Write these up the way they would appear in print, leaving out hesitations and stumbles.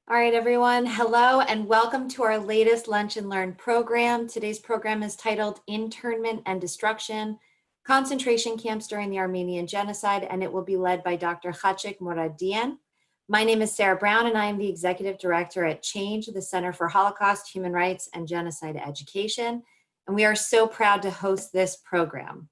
All right, everyone. Hello and welcome to our latest Lunch and Learn program. Today's program is titled Internment and Destruction, Concentration Camps During the Armenian Genocide, and it will be led by Dr. Khatchig Mouradian. My name is Sarah Brown, and I am the Executive Director at Chhange, the Center for Holocaust, Human Rights, and Genocide Education, and we are so proud to host this program.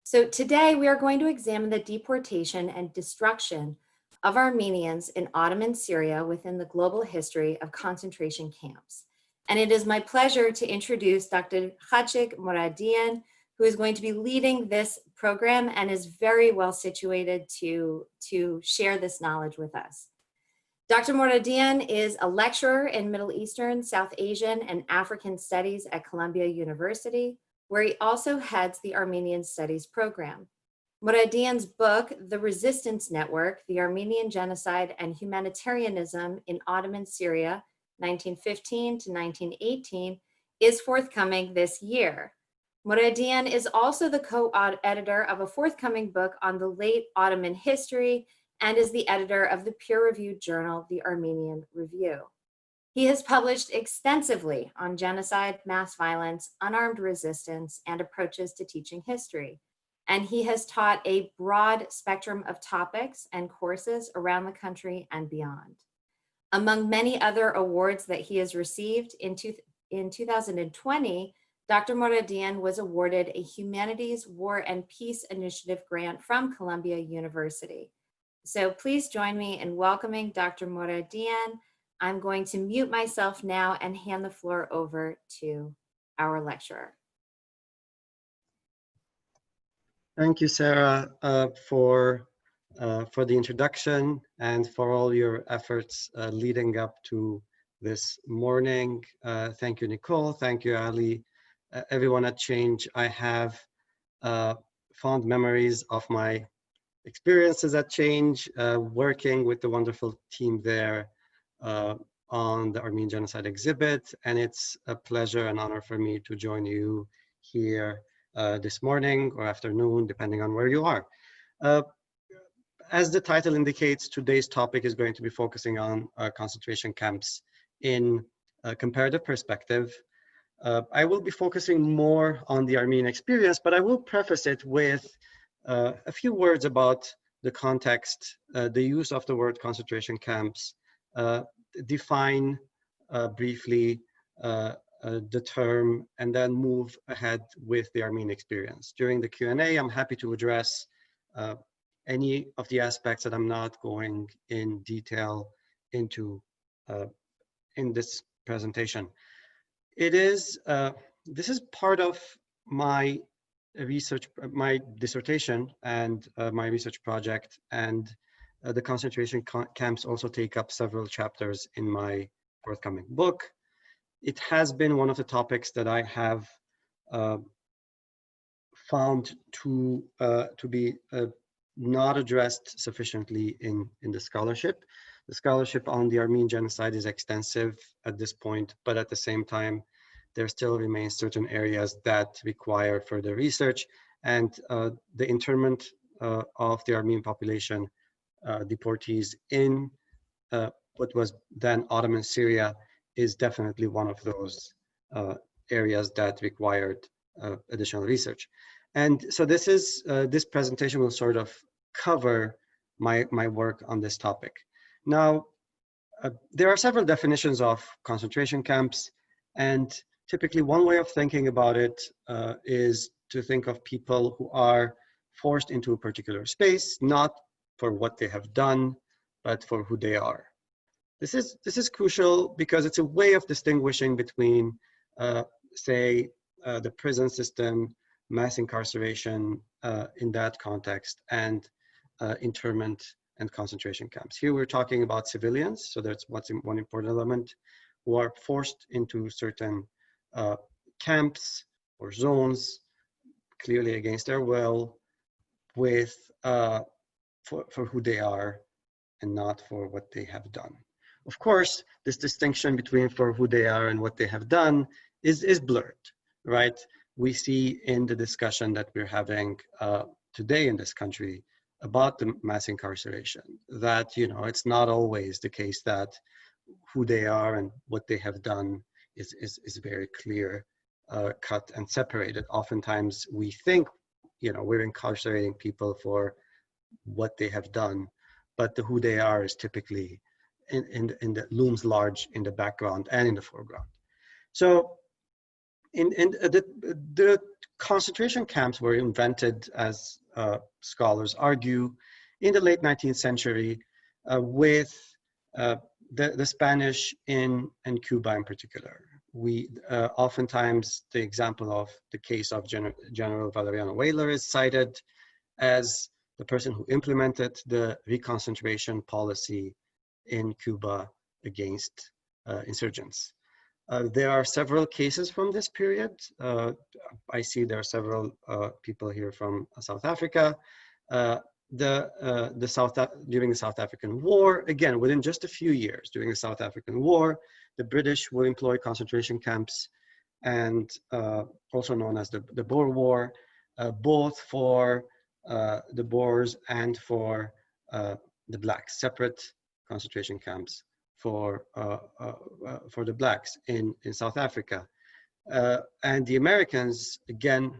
So today we are going to examine the deportation and destruction of Armenians in Ottoman Syria within the global history of concentration camps. And it is my pleasure to introduce Dr. Khatchig Mouradian, who is going to be leading this program and is very well situated to share this knowledge with us. Dr. Mouradian is a lecturer in Middle Eastern, South Asian, and African Studies at Columbia University, where he also heads the Armenian Studies program. Mouradian's book, The Resistance Network, The Armenian Genocide and Humanitarianism in Ottoman Syria, 1915 to 1918, is forthcoming this year. Mouradian is also the co-editor of a forthcoming book on the late Ottoman history and is the editor of the peer-reviewed journal, The Armenian Review. He has published extensively on genocide, mass violence, unarmed resistance, and approaches to teaching history. And he has taught a broad spectrum of topics and courses around the country and beyond. Among many other awards that he has received, in 2020, Dr. Mouradian was awarded a Humanities, War and Peace Initiative grant from Columbia University. So please join me in welcoming Dr. Mouradian. I'm going to mute myself now and hand the floor over to our lecturer. Thank you, Sarah, for the introduction and for all your efforts leading up to this morning. Thank you, Nicole. Thank you, Ali. Everyone at Chhange. I have fond memories of my experiences at Chhange, working with the wonderful team there on the Armenian Genocide exhibit, and it's a pleasure and honor for me to join you here this morning or afternoon, depending on where you are. As the title indicates, today's topic is going to be focusing on concentration camps in a comparative perspective. I will be focusing more on the Armenian experience, but I will preface it with a few words about the context, the use of the word concentration camps, define briefly the term, and then move ahead with the Armenian experience. During the Q&A, I'm happy to address any of the aspects that I'm not going in detail into in this presentation. This is part of my research, my dissertation and my research project, and the concentration camps also take up several chapters in my forthcoming book. It has been one of the topics that I have found to be not addressed sufficiently in the scholarship. The scholarship on the Armenian genocide is extensive at this point, but at the same time, there still remains certain areas that require further research, and the internment of the Armenian population, deportees in what was then Ottoman Syria, is definitely one of those areas that required additional research. And so this presentation will sort of cover my work on this topic. Now, there are several definitions of concentration camps, and typically one way of thinking about it is to think of people who are forced into a particular space, not for what they have done, but for who they are. This is crucial because it's a way of distinguishing between, say, the prison system, mass incarceration in that context, and internment and concentration camps. Here we're talking about civilians, so that's one important element, who are forced into certain camps or zones, clearly against their will, with for who they are and not for what they have done. Of course, this distinction between for who they are and what they have done is blurred, right? We see in the discussion that we're having today in this country about the mass incarceration, that, you know, it's not always the case that who they are and what they have done is very clear, cut and separated. Oftentimes we think, you know, we're incarcerating people for what they have done, but the who they are is typically in the looms large in the background and in the foreground. So the concentration camps were invented, as scholars argue, in the late 19th century with the Spanish and Cuba in particular. We oftentimes, the example of the case of General Valeriano Weyler is cited as the person who implemented the reconcentration policy in Cuba against insurgents. There are several cases from this period. I see there are several people here from South Africa. During the South African War, again, within just a few years, during the South African War, the British will employ concentration camps, and also known as the Boer War, both for the Boers and for the Blacks, separate concentration camps for the Blacks in South Africa. And the Americans, again,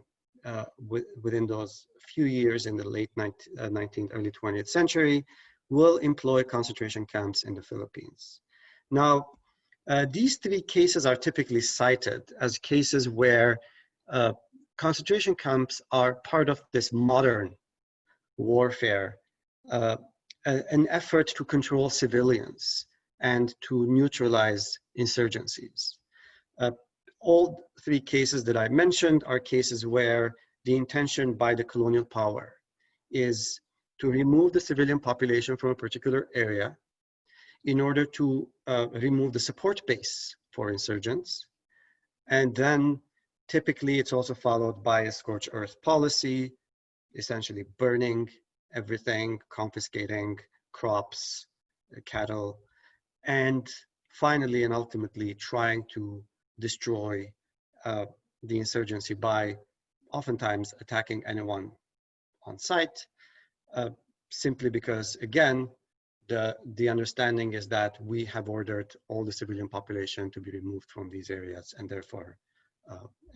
within those few years in the late 19th, early 20th century, will employ concentration camps in the Philippines. Now, these three cases are typically cited as cases where concentration camps are part of this modern warfare, an effort to control civilians and to neutralize insurgencies. All three cases that I mentioned are cases where the intention by the colonial power is to remove the civilian population from a particular area in order to remove the support base for insurgents. And then typically it's also followed by a scorched earth policy, essentially burning everything, confiscating crops, cattle, and finally and ultimately trying to destroy the insurgency by oftentimes attacking anyone on site, simply because, again, the understanding is that we have ordered all the civilian population to be removed from these areas, and therefore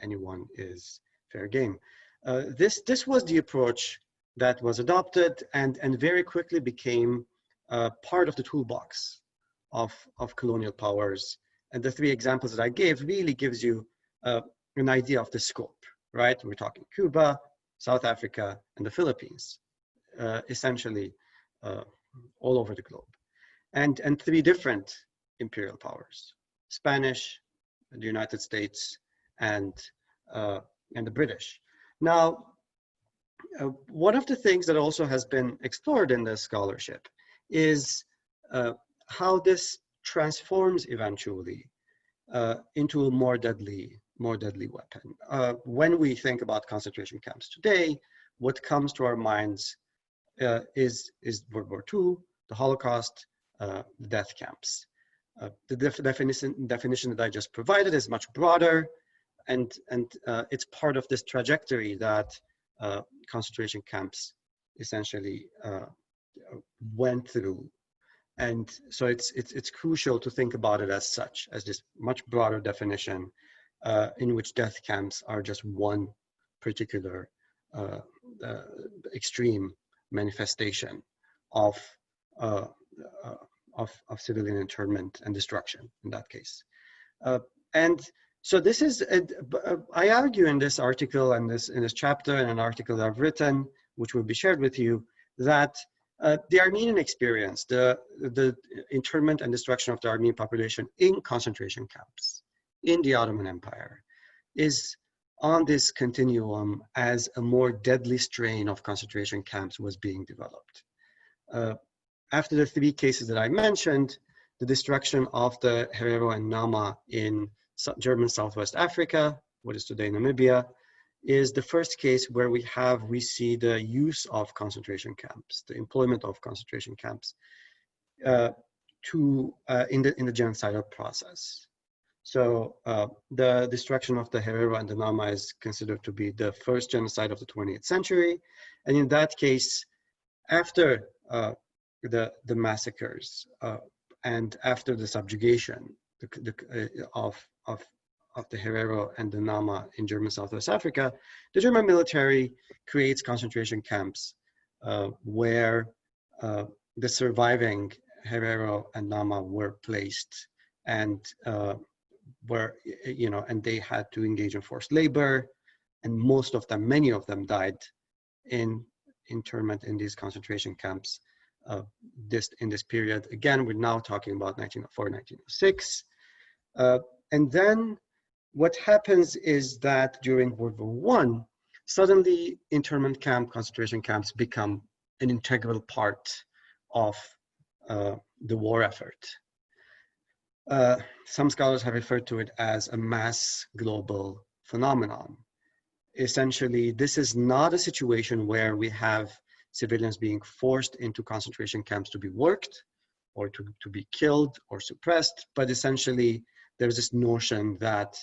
anyone is fair game. This was the approach that was adopted and very quickly became part of the toolbox of colonial powers. And the three examples that I gave really gives you an idea of the scope, right? We're talking Cuba, South Africa, and the Philippines, essentially all over the globe. And three different imperial powers: Spanish, the United States, and the British. Now, one of the things that also has been explored in this scholarship is how this transforms eventually into a more deadly weapon. When we think about concentration camps today, what comes to our minds is World War II, the Holocaust, the death camps. The definition that I just provided is much broader, and it's part of this trajectory that concentration camps essentially went through. And so it's crucial to think about it as such, as this much broader definition in which death camps are just one particular extreme manifestation of civilian internment and destruction in that case. And so this is, I argue in this article and in this chapter, and an article that I've written, which will be shared with you, that the Armenian experience, the internment and destruction of the Armenian population in concentration camps in the Ottoman Empire is on this continuum as a more deadly strain of concentration camps was being developed. After the three cases that I mentioned, the destruction of the Herero and Nama in German Southwest Africa, what is today Namibia, is the first case where we see the use of concentration camps, the employment of concentration camps in the genocidal process. So the destruction of the Herero and the Nama is considered to be the first genocide of the 20th century. And in that case, after the massacres and after the subjugation of the Herero and the Nama in German Southwest Africa, the German military creates concentration camps where the surviving Herero and Nama were placed, and and they had to engage in forced labor, and many of them died in internment in these concentration camps in this period. Again, we're now talking about 1904, 1906. And then what happens is that during World War I, suddenly internment concentration camps become an integral part of the war effort. Some scholars have referred to it as a mass global phenomenon. Essentially, this is not a situation where we have civilians being forced into concentration camps to be worked or to be killed or suppressed, but essentially there's this notion that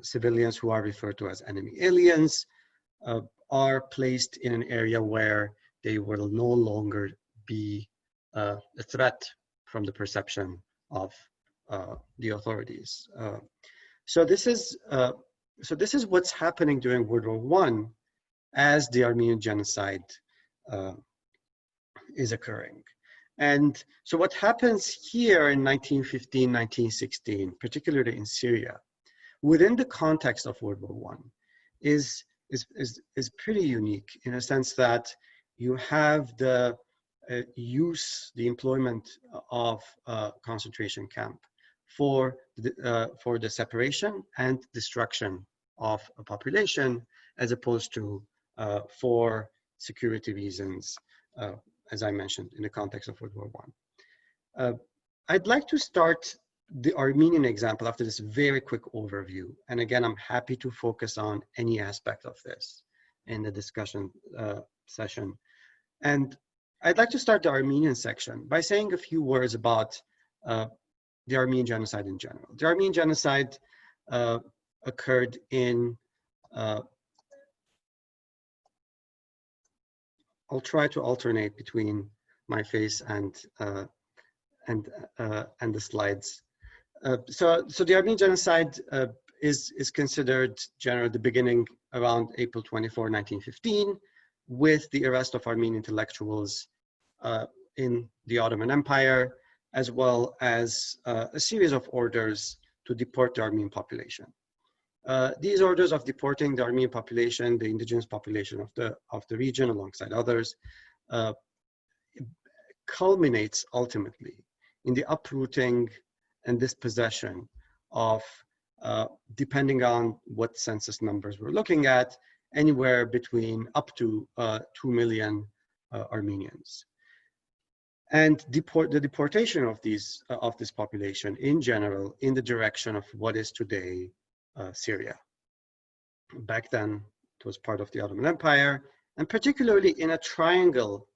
civilians who are referred to as enemy aliens are placed in an area where they will no longer be a threat from the perception of the authorities. So this is what's happening during World War I as the Armenian genocide is occurring. And so what happens here in 1915, 1916, particularly in Syria, within the context of World War I, is pretty unique in a sense that you have the employment of concentration camp for the separation and destruction of a population, as opposed to for security reasons, as I mentioned, in the context of World War I. I'd like to start the Armenian example after this very quick overview. And again, I'm happy to focus on any aspect of this in the discussion session. And I'd like to start the Armenian section by saying a few words about the Armenian genocide in general. The Armenian genocide occurred in I'll try to alternate between my face and the slides. So the Armenian genocide is considered generally the beginning around April 24, 1915, with the arrest of Armenian intellectuals in the Ottoman Empire, as well as a series of orders to deport the Armenian population. These orders of deporting the Armenian population, the indigenous population of the region, alongside others, culminates ultimately in the uprooting and dispossession of, depending on what census numbers we're looking at, anywhere between up to 2 million Armenians. And the deportation of this population in general in the direction of what is today Syria. Back then, it was part of the Ottoman Empire, and particularly in a triangle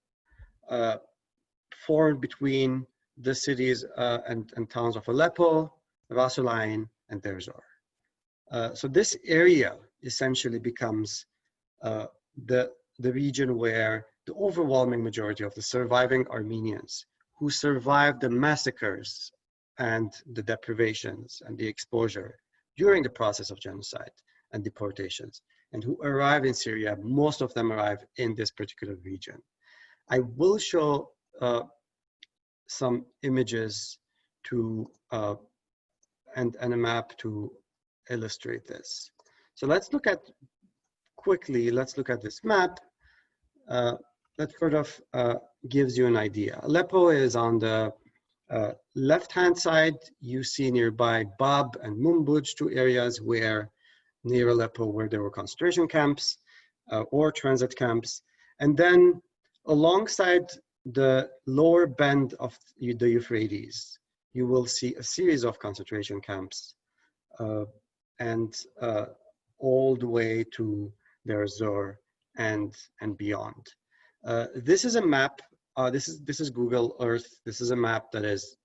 formed between the cities and towns of Aleppo, Rasulain, and Deir Zor. So this area essentially becomes the region where the overwhelming majority of the surviving Armenians who survived the massacres and the deprivations and the exposure during the process of genocide and deportations, and who arrive in Syria, most of them arrive in this particular region. I will show some images to and a map to illustrate this. So let's look at this map. That sort of gives you an idea. Aleppo is on the left-hand side. You see nearby Bab and Mumbuj, two areas near Aleppo where there were concentration camps or transit camps. And then alongside the lower bend of the Euphrates, you will see a series of concentration camps and all the way to Deir Zor and beyond. This is a map. This is Google Earth. This is a map that is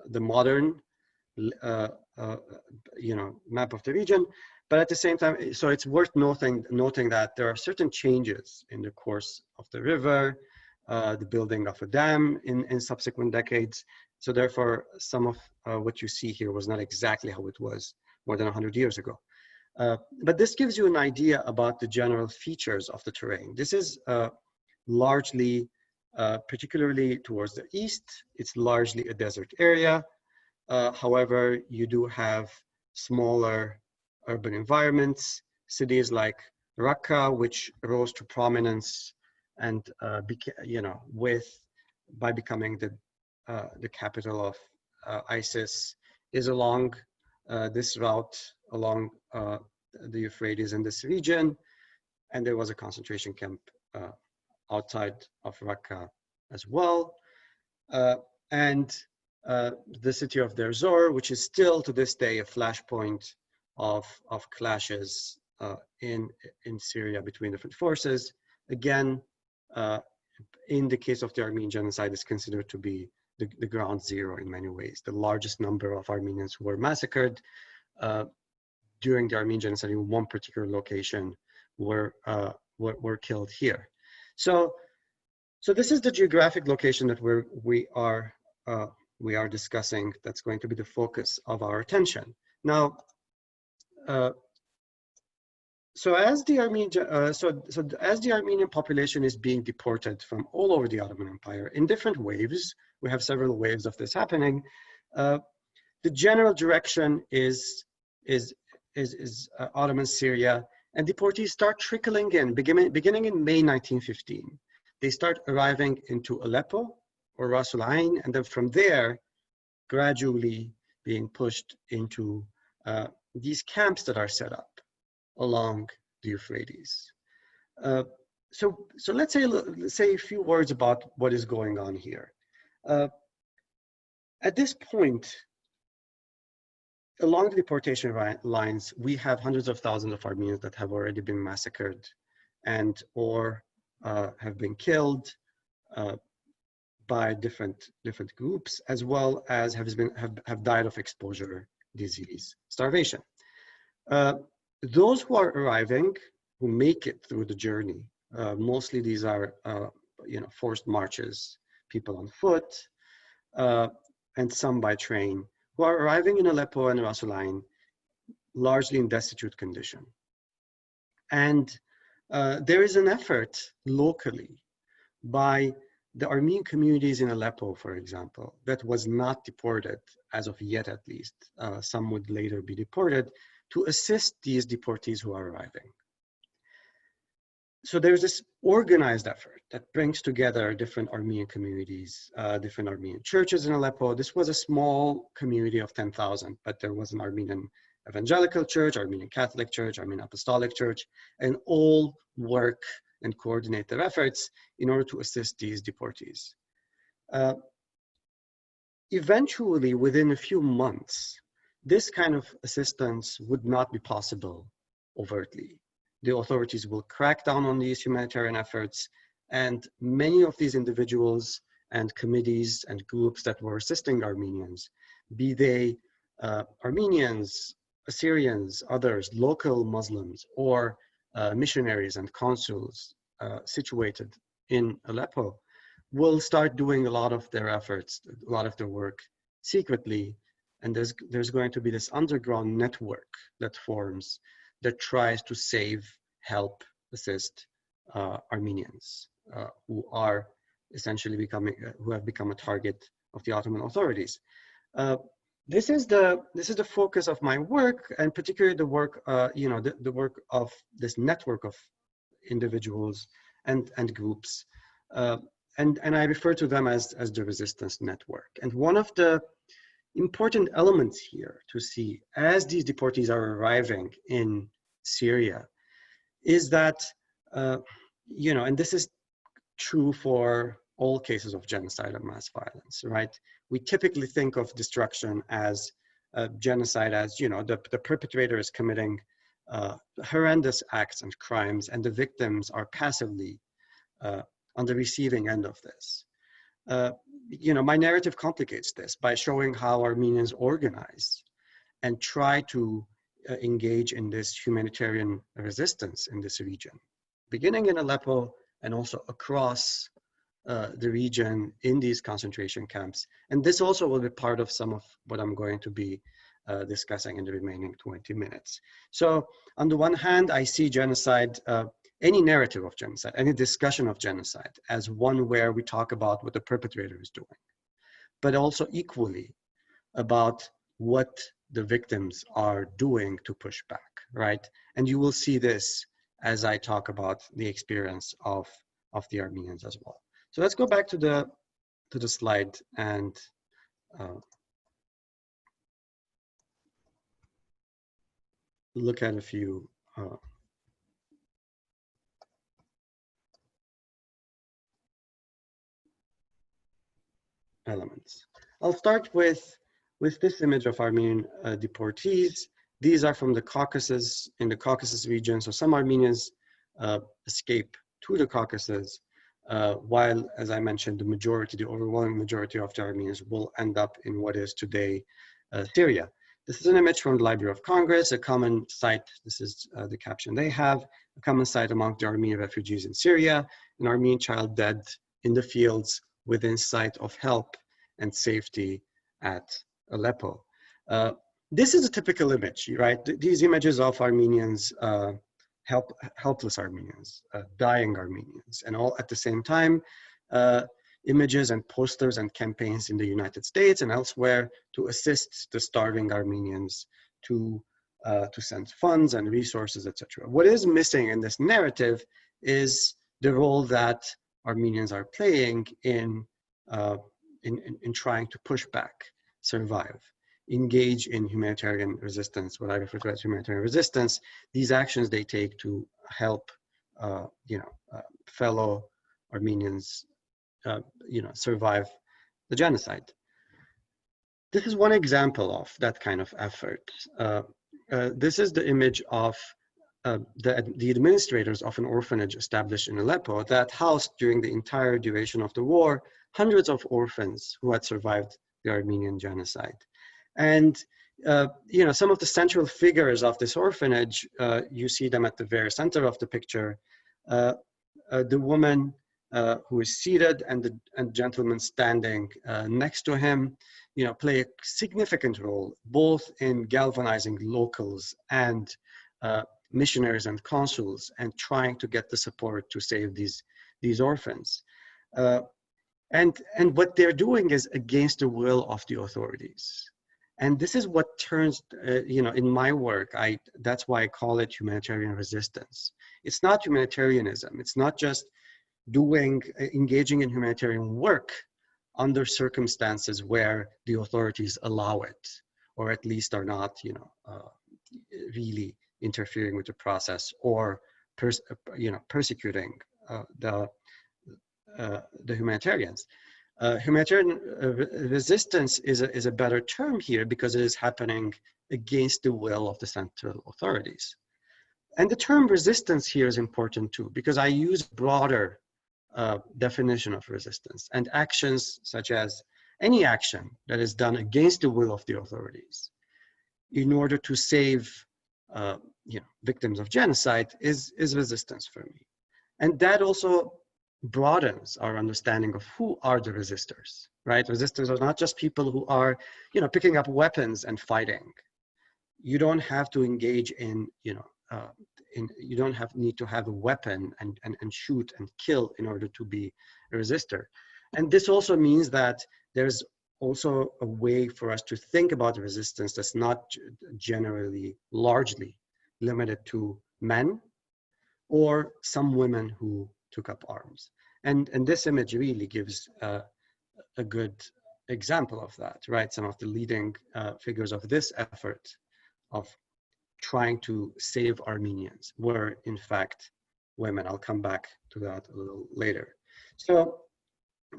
the modern, map of the region. But at the same time, so it's worth noting that there are certain changes in the course of the river, the building of a dam in subsequent decades. So therefore, some of what you see here was not exactly how it was more than 100 years ago. But this gives you an idea about the general features of the terrain. This is largely, particularly towards the east, it's largely a desert area. However, you do have smaller urban environments, cities like Raqqa, which rose to prominence and by becoming the capital of ISIS, is along this route along the Euphrates in this region, and there was a concentration camp outside of Raqqa as well, and the city of Deir Zor, which is still to this day a flashpoint of clashes in Syria between different forces. Again, in the case of the Armenian genocide, is considered to be the ground zero in many ways. The largest number of Armenians who were massacred during the Armenian genocide in one particular location were killed here. So this is the geographic location that we are discussing. That's going to be the focus of our attention. Now, so as the Armenian population is being deported from all over the Ottoman Empire in different waves, we have several waves of this happening. The general direction is Ottoman Syria, and deportees start trickling in, beginning in May 1915. They start arriving into Aleppo or Ras Al Ain, and then from there, gradually being pushed into these camps that are set up along the Euphrates. So let's say a few words about what is going on here. At this point, along the deportation lines, we have hundreds of thousands of Armenians that have already been massacred and or have been killed by different groups, as well as have died of exposure, disease, starvation. Those who are arriving, who make it through the journey, mostly these are forced marches, people on foot, and some by train, who are arriving in Aleppo and Ras Al Ain, largely in destitute condition. And there is an effort locally by the Armenian communities in Aleppo, for example, that was not deported, as of yet at least, some would later be deported, to assist these deportees who are arriving. So there's this organized effort that brings together different Armenian communities, different Armenian churches in Aleppo. This was a small community of 10,000, but there was an Armenian Evangelical Church, Armenian Catholic Church, Armenian Apostolic Church, and all work and coordinate their efforts in order to assist these deportees. Eventually, within a few months, this kind of assistance would not be possible overtly. The authorities will crack down on these humanitarian efforts, and many of these individuals and committees and groups that were assisting Armenians, be they Armenians, Assyrians, others, local Muslims, or missionaries and consuls situated in Aleppo, will start doing a lot of their efforts, a lot of their work secretly. And there's going to be this underground network that forms that tries to save, help, assist Armenians who are essentially who have become a target of the Ottoman authorities. This is the focus of my work, and particularly the work, the work of this network of individuals and groups, and I refer to them as the resistance network. And one of the important elements here to see as these deportees are arriving in Syria is that, and this is true for all cases of genocide and mass violence, right? We typically think of destruction as genocide as, the perpetrator is committing horrendous acts and crimes, and the victims are passively on the receiving end of this. My narrative complicates this by showing how Armenians organize and try to engage in this humanitarian resistance in this region, beginning in Aleppo and also across the region in these concentration camps. And this also will be part of some of what I'm going to be discussing in the remaining 20 minutes. So on the one hand, I see genocide, any narrative of genocide, any discussion of genocide as one where we talk about what the perpetrator is doing, but also equally about what the victims are doing to push back, right? And you will see this as I talk about the experience of the Armenians as well. So let's go back to the slide and look at a few elements. I'll start with this image of Armenian deportees. These are from the Caucasus, in the Caucasus region. So some Armenians escape to the Caucasus, while, as I mentioned, the overwhelming majority of the Armenians will end up in what is today Syria. This is an image from the Library of Congress, a common site. This is the caption they have: a common site among the Armenian refugees in Syria, an Armenian child dead in the fields within sight of help and safety at Aleppo. This is a typical image, right? These images of Armenians, helpless Armenians, dying Armenians, and all at the same time, images and posters and campaigns in the United States and elsewhere to assist the starving Armenians, to send funds and resources, etc. What is missing in this narrative is the role that Armenians are playing in trying to push back, survive, engage in humanitarian resistance, what I refer to as humanitarian resistance. These actions they take to help, fellow Armenians, survive the genocide. This is one example of that kind of effort. This is the image of the administrators of an orphanage established in Aleppo that housed during the entire duration of the war hundreds of orphans who had survived the Armenian genocide. And some of the central figures of this orphanage, you see them at the very center of the picture. The woman who is seated and the gentleman standing next to him, play a significant role both in galvanizing locals and missionaries and consuls and trying to get the support to save these orphans. And what they're doing is against the will of the authorities. And this is what turns, in my work, that's why I call it humanitarian resistance. It's not humanitarianism. It's not just engaging in humanitarian work under circumstances where the authorities allow it, or at least are not, really interfering with the process or persecuting the humanitarians. Humanitarian resistance is a better term here because it is happening against the will of the central authorities. And the term resistance here is important too, because I use broader definition of resistance, and actions such as any action that is done against the will of the authorities in order to save victims of genocide is resistance for me. And that also broadens our understanding of who are the resistors, right? Resistors are not just people who are, picking up weapons and fighting. You don't have to engage in, you don't need to have a weapon and shoot and kill in order to be a resistor. And this also means that there's also a way for us to think about resistance that's not largely limited to men or some women who took up arms. And this image really gives a good example of that, right? Some of the leading figures of this effort of trying to save Armenians were in fact women. I'll come back to that a little later. So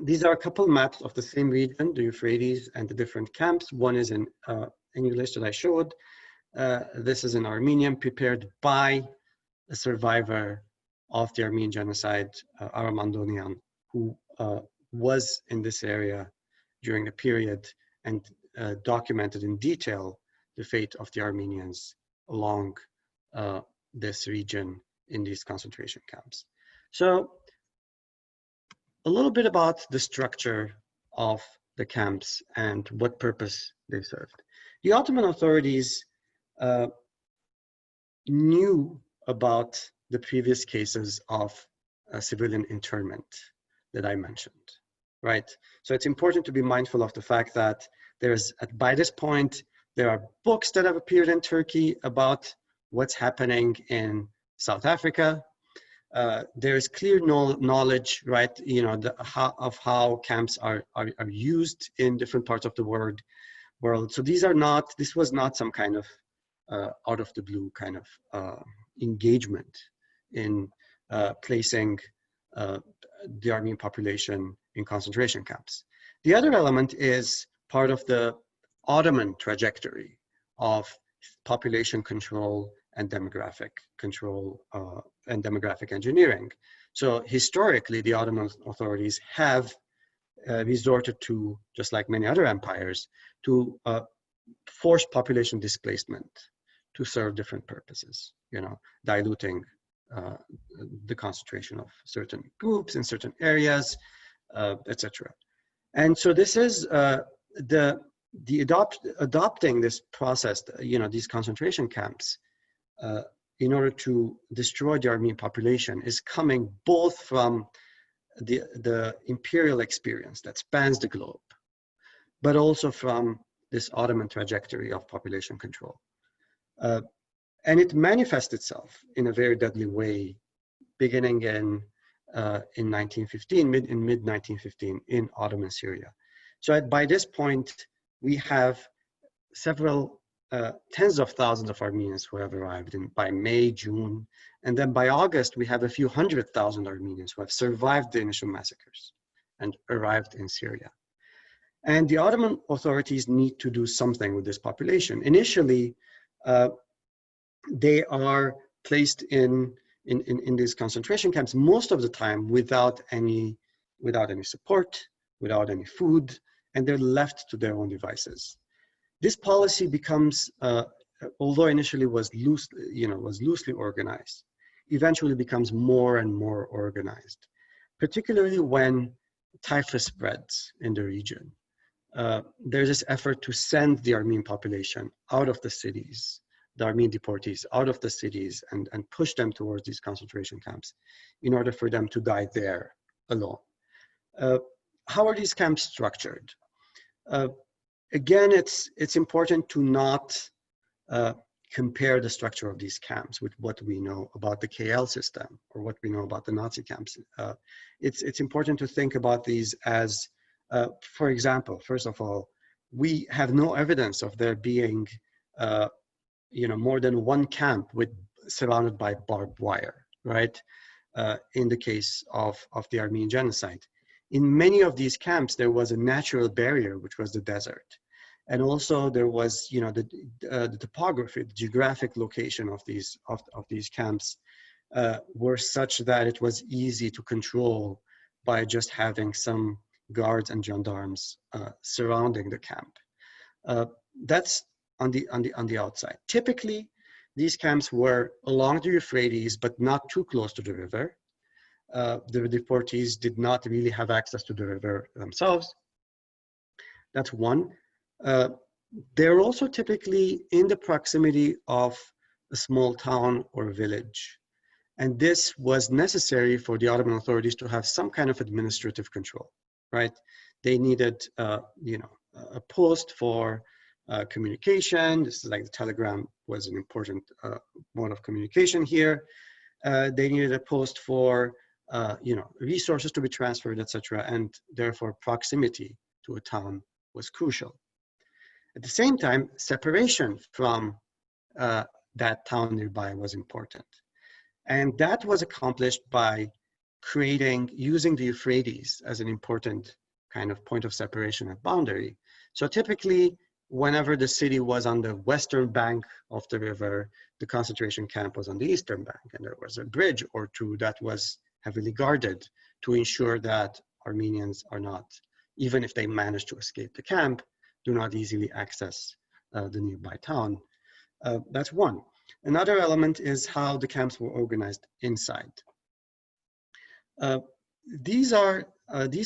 these are a couple maps of the same region, the Euphrates and the different camps. One is in English that I showed. This is in Armenian, prepared by a survivor of the Armenian genocide, Aramandonian, who was in this area during the period and documented in detail the fate of the Armenians along this region in these concentration camps. So a little bit about the structure of the camps and what purpose they served. The Ottoman authorities knew about the previous cases of civilian internment that I mentioned, right? So it's important to be mindful of the fact that by this point, there are books that have appeared in Turkey about what's happening in South Africa. There's clear knowledge, right? You know, of how camps are used in different parts of the world. So this was not some kind of out of the blue kind of engagement in placing the Armenian population in concentration camps. The other element is part of the Ottoman trajectory of population control and demographic control and demographic engineering. So historically, the Ottoman authorities have resorted to, just like many other empires, to forced population displacement to serve different purposes, you know, diluting the concentration of certain groups in certain areas, etc. And so this is adopting this process, you know, these concentration camps in order to destroy the Armenian population is coming both from the imperial experience that spans the globe, but also from this Ottoman trajectory of population control. And it manifests itself in a very deadly way, beginning in 1915, mid-1915 in Ottoman Syria. So by this point, we have several tens of thousands of Armenians who have arrived by May, June, and then by August, we have a few 100,000 Armenians who have survived the initial massacres and arrived in Syria. And the Ottoman authorities need to do something with this population. Initially, they are placed in these concentration camps most of the time without any support, without any food, and they're left to their own devices. This policy becomes, although initially was loosely organized, eventually becomes more and more organized, particularly when typhus spreads in the region. There's this effort to send the Armenian population out of the cities, the Armenian deportees out of the cities and push them towards these concentration camps in order for them to die there alone. How are these camps structured? Again, it's important to not compare the structure of these camps with what we know about the KL system or what we know about the Nazi camps. It's important to think about these as, for example, first of all, we have no evidence of there being more than one camp surrounded by barbed wire, right? In the case of the Armenian genocide. In many of these camps, there was a natural barrier, which was the desert. And also there was, the topography, the geographic location of these camps were such that it was easy to control by just having some guards and gendarmes surrounding the camp. That's on the outside. Typically, these camps were along the Euphrates, but not too close to the river. The deportees did not really have access to the river themselves. That's one. They're also typically in the proximity of a small town or village. And this was necessary for the Ottoman authorities to have some kind of administrative control, right? They needed, a post for communication. This is like the telegram was an important mode of communication here. They needed a post for, resources to be transferred, etc. And therefore proximity to a town was crucial. At the same time, separation from that town nearby was important. And that was accomplished by using the Euphrates as an important kind of point of separation and boundary. So typically, whenever the city was on the western bank of the river, the concentration camp was on the eastern bank, and there was a bridge or two that was heavily guarded to ensure that Armenians are not, even if they manage to escape the camp, do not easily access the nearby town. That's one. Another element is how the camps were organized inside. These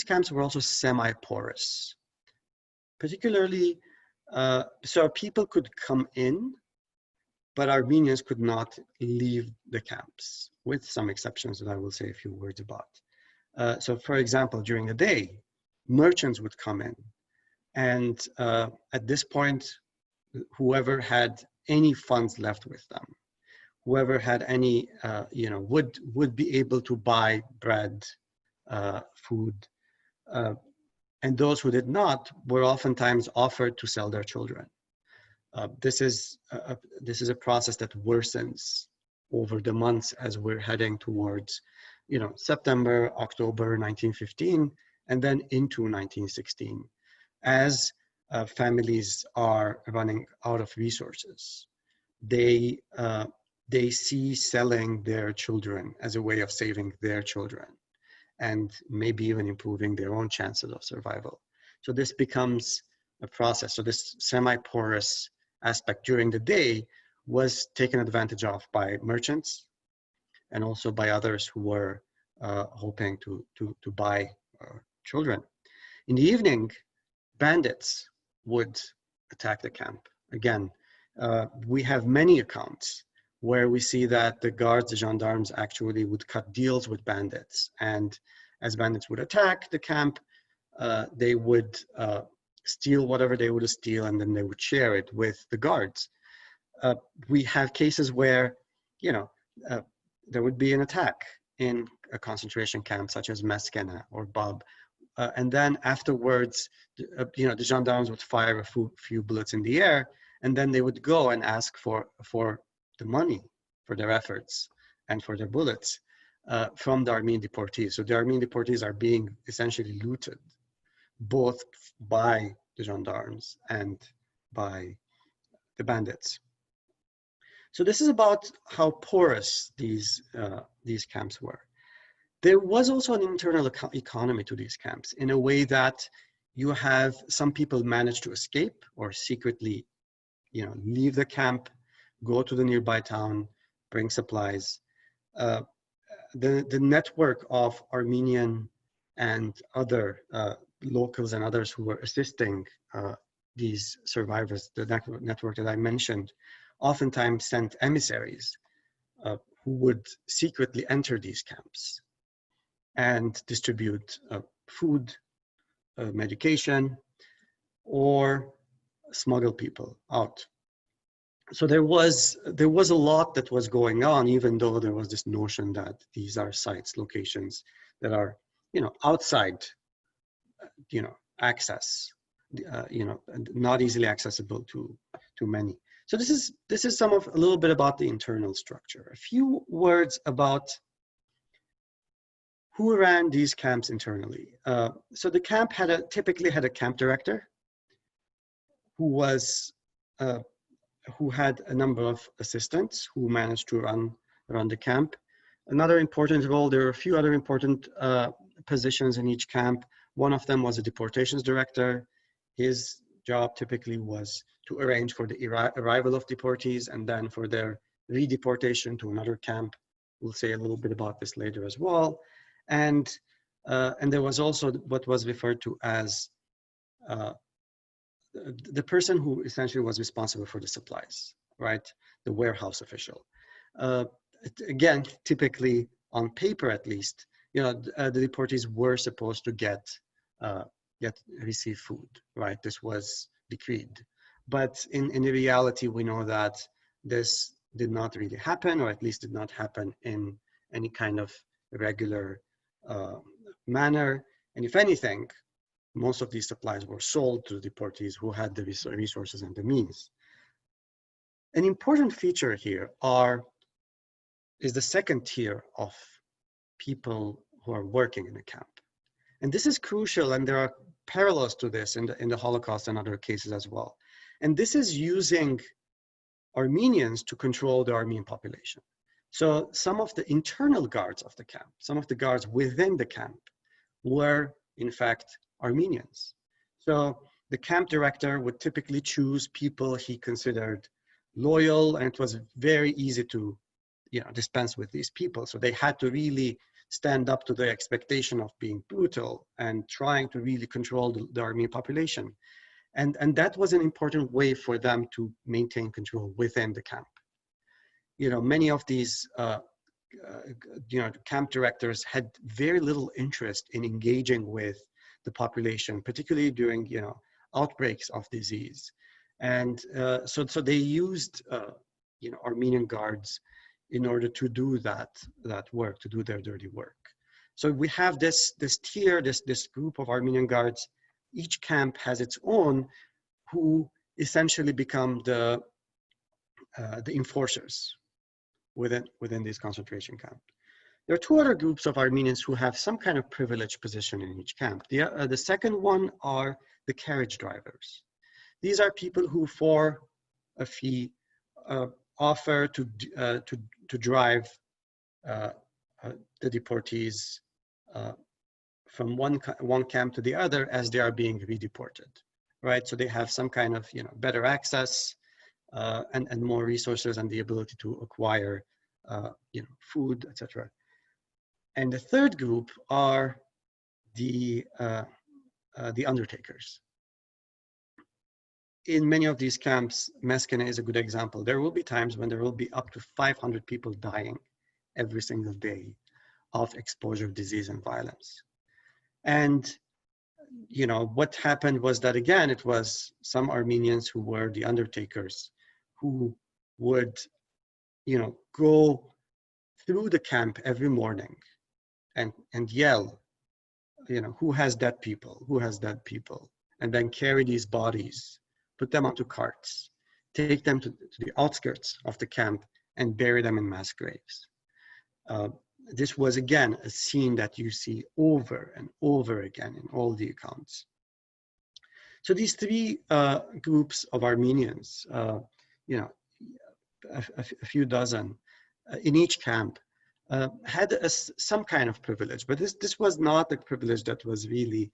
camps were also semi-porous, particularly, so people could come in, but Armenians could not leave the camps, with some exceptions that I will say a few words about. So for example, during the day, merchants would come in, and at this point, whoever had any funds left with them, whoever had any, would be able to buy bread, food, and those who did not were oftentimes offered to sell their children. This is a process that worsens over the months as we're heading towards, September, October 1915, and then into 1916, as families are running out of resources. They see selling their children as a way of saving their children, and maybe even improving their own chances of survival. So this becomes a process. So this semi-porous aspect during the day was taken advantage of by merchants and also by others who were hoping to buy children. In the evening, bandits would attack the camp. Again, we have many accounts where we see that the guards, the gendarmes, actually would cut deals with bandits. And as bandits would attack the camp, they would steal whatever they would steal, and then they would share it with the guards. We have cases where, there would be an attack in a concentration camp, such as Meskene or Bab. And then afterwards, the gendarmes would fire a few bullets in the air, and then they would go and ask for the money for their efforts and for their bullets from the Armenian deportees. So the Armenian deportees are being essentially looted, both by the gendarmes and by the bandits. So this is about how porous these camps were. There was also an internal economy to these camps, in a way that you have some people manage to escape or secretly, leave the camp, go to the nearby town, bring supplies. The network of Armenian and other locals and others who were assisting these survivors, the network that I mentioned, oftentimes sent emissaries who would secretly enter these camps and distribute food, medication, or smuggle people out. So there was a lot that was going on, even though there was this notion that these are sites, locations that are, outside, access, not easily accessible to many. So this is a little bit about the internal structure. A few words about who ran these camps internally. So the camp typically had a camp director who had a number of assistants who managed to run the camp. Another important role, there are a few other important positions in each camp. One of them was a deportations director. His job typically was to arrange for the arrival of deportees and then for their redeportation to another camp. We'll say a little bit about this later as well. And there was also what was referred to as the person who essentially was responsible for the supplies, right? The warehouse official. Again, typically on paper at least, the deportees were supposed to receive food, right? This was decreed. But in reality, we know that this did not really happen, or at least did not happen in any kind of regular manner. And if anything, most of these supplies were sold to the deportees who had the resources and the means. An important feature here is the second tier of people who are working in the camp. And this is crucial, and there are parallels to this in the Holocaust and other cases as well. And this is using Armenians to control the Armenian population. So some of the internal guards of the camp, some of the guards within the camp were in fact Armenians. So the camp director would typically choose people he considered loyal, and it was very easy to, dispense with these people. So they had to really stand up to the expectation of being brutal and trying to really control the Armenian population. And that was an important way for them to maintain control within the camp. Many of these, camp directors had very little interest in engaging with the population, particularly during, outbreaks of disease. And so they used, Armenian guards in order to do that work, to do their dirty work. So we have this tier, this group of Armenian guards. Each camp has its own, who essentially become the enforcers within these concentration camps. There are two other groups of Armenians who have some kind of privileged position in each camp. The second one are the carriage drivers. These are people who, for a fee, offer to drive the deportees from one camp to the other as they are being redeported, right? So they have some kind of better access and more resources and the ability to acquire food, etc. And the third group are the Undertakers. In many of these camps, Meskene is a good example. There will be times when there will be up to 500 people dying every single day of exposure, disease, and violence. And what happened was that, again, it was some Armenians who were the Undertakers who would go through the camp every morning and yell, who has dead people, who has dead people, and then carry these bodies, put them onto carts, take them to the outskirts of the camp and bury them in mass graves. This was, again, a scene that you see over and over again in all the accounts. So these three groups of Armenians, a few dozen in each camp, had some kind of privilege, but this was not the privilege that was really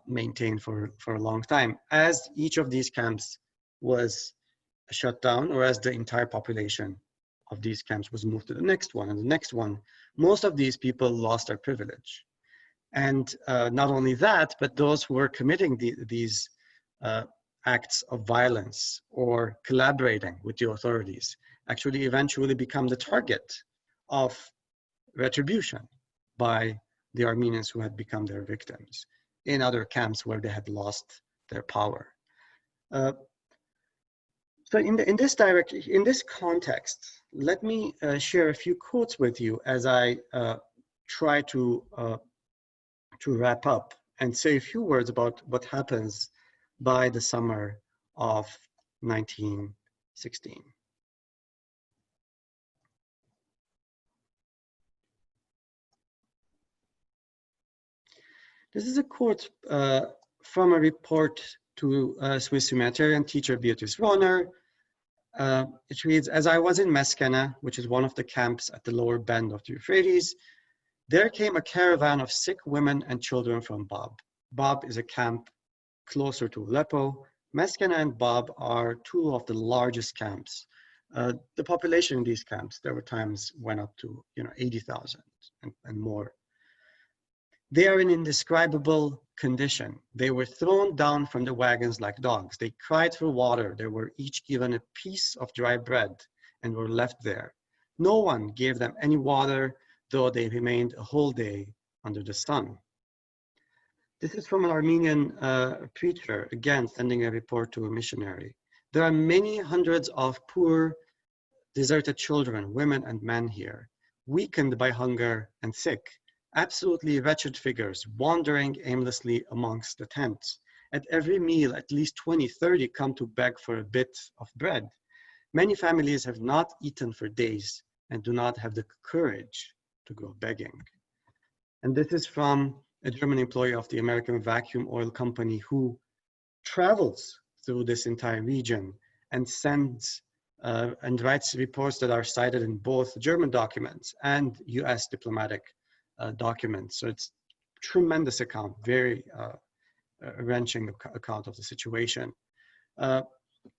maintained for a long time. As each of these camps was shut down, or as the entire population of these camps was moved to the next one and the next one, most of these people lost their privilege. And not only that, but those who were committing these acts of violence or collaborating with the authorities actually eventually become the target of retribution by the Armenians who had become their victims in other camps where they had lost their power. So in this context, let me share a few quotes with you as I try to wrap up and say a few words about what happens by the summer of 1916. This is a quote from a report to Swiss humanitarian teacher Beatrice Rohner. It reads, "As I was in Meskene, which is one of the camps at the lower bend of the Euphrates, there came a caravan of sick women and children from Bab. Bab is a camp closer to Aleppo. Meskene and Bab are two of the largest camps. The population in these camps, there were times went up to 80,000 and more. They are in indescribable condition. They were thrown down from the wagons like dogs. They cried for water. They were each given a piece of dry bread and were left there. No one gave them any water, though they remained a whole day under the sun." This is from an Armenian preacher, again, sending a report to a missionary. "There are many hundreds of poor, deserted children, women, and men here, weakened by hunger and sick. Absolutely wretched figures wandering aimlessly amongst the tents. At every meal, at least 20, 30 come to beg for a bit of bread. Many families have not eaten for days and do not have the courage to go begging." And this is from a German employee of the American Vacuum Oil Company who travels through this entire region and sends and writes reports that are cited in both German documents and US diplomatic documents. So it's a tremendous account, very wrenching account of the situation.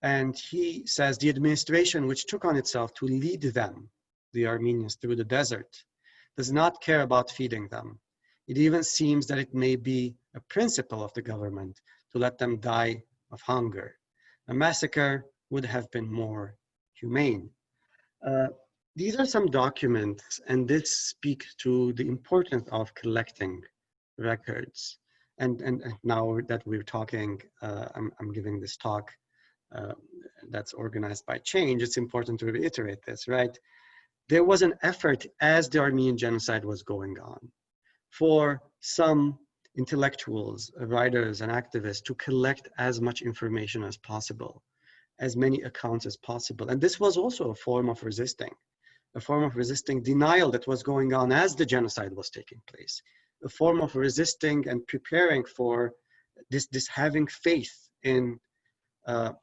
And he says the administration, which took on itself to lead them, the Armenians, through the desert, does not care about feeding them. It even seems that it may be a principle of the government to let them die of hunger. A massacre would have been more humane. These are some documents, and this speaks to the importance of collecting records. And now that we're talking, I'm giving this talk that's organized by Chhange, it's important to reiterate this, right? There was an effort as the Armenian genocide was going on for some intellectuals, writers, and activists to collect as much information as possible, as many accounts as possible. And this was also a form of resisting denial that was going on as the genocide was taking place, a form of resisting and preparing for this having faith in a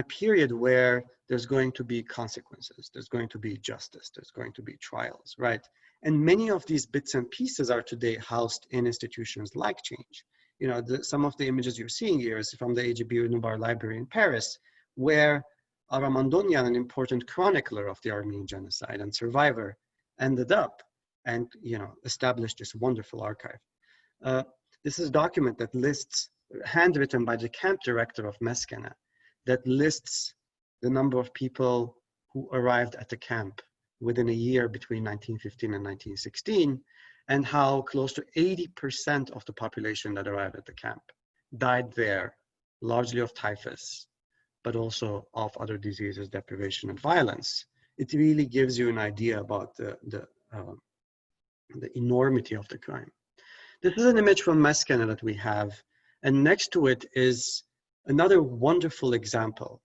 period where there's going to be consequences, there's going to be justice, there's going to be trials, right? And many of these bits and pieces are today housed in institutions like Chhange. You know, some of the images you're seeing here is from the AGB Nubar Library in Paris, where Aram Andonyan, an important chronicler of the Armenian genocide and survivor, ended up and, you know, established this wonderful archive. This is a document that lists, handwritten by the camp director of Meskene, that lists the number of people who arrived at the camp within a year between 1915 and 1916, and how close to 80% of the population that arrived at the camp died there, largely of typhus, but also of other diseases, deprivation, and violence. It really gives you an idea about the enormity of the crime. This is an image from Meskene that we have, and next to it is another wonderful example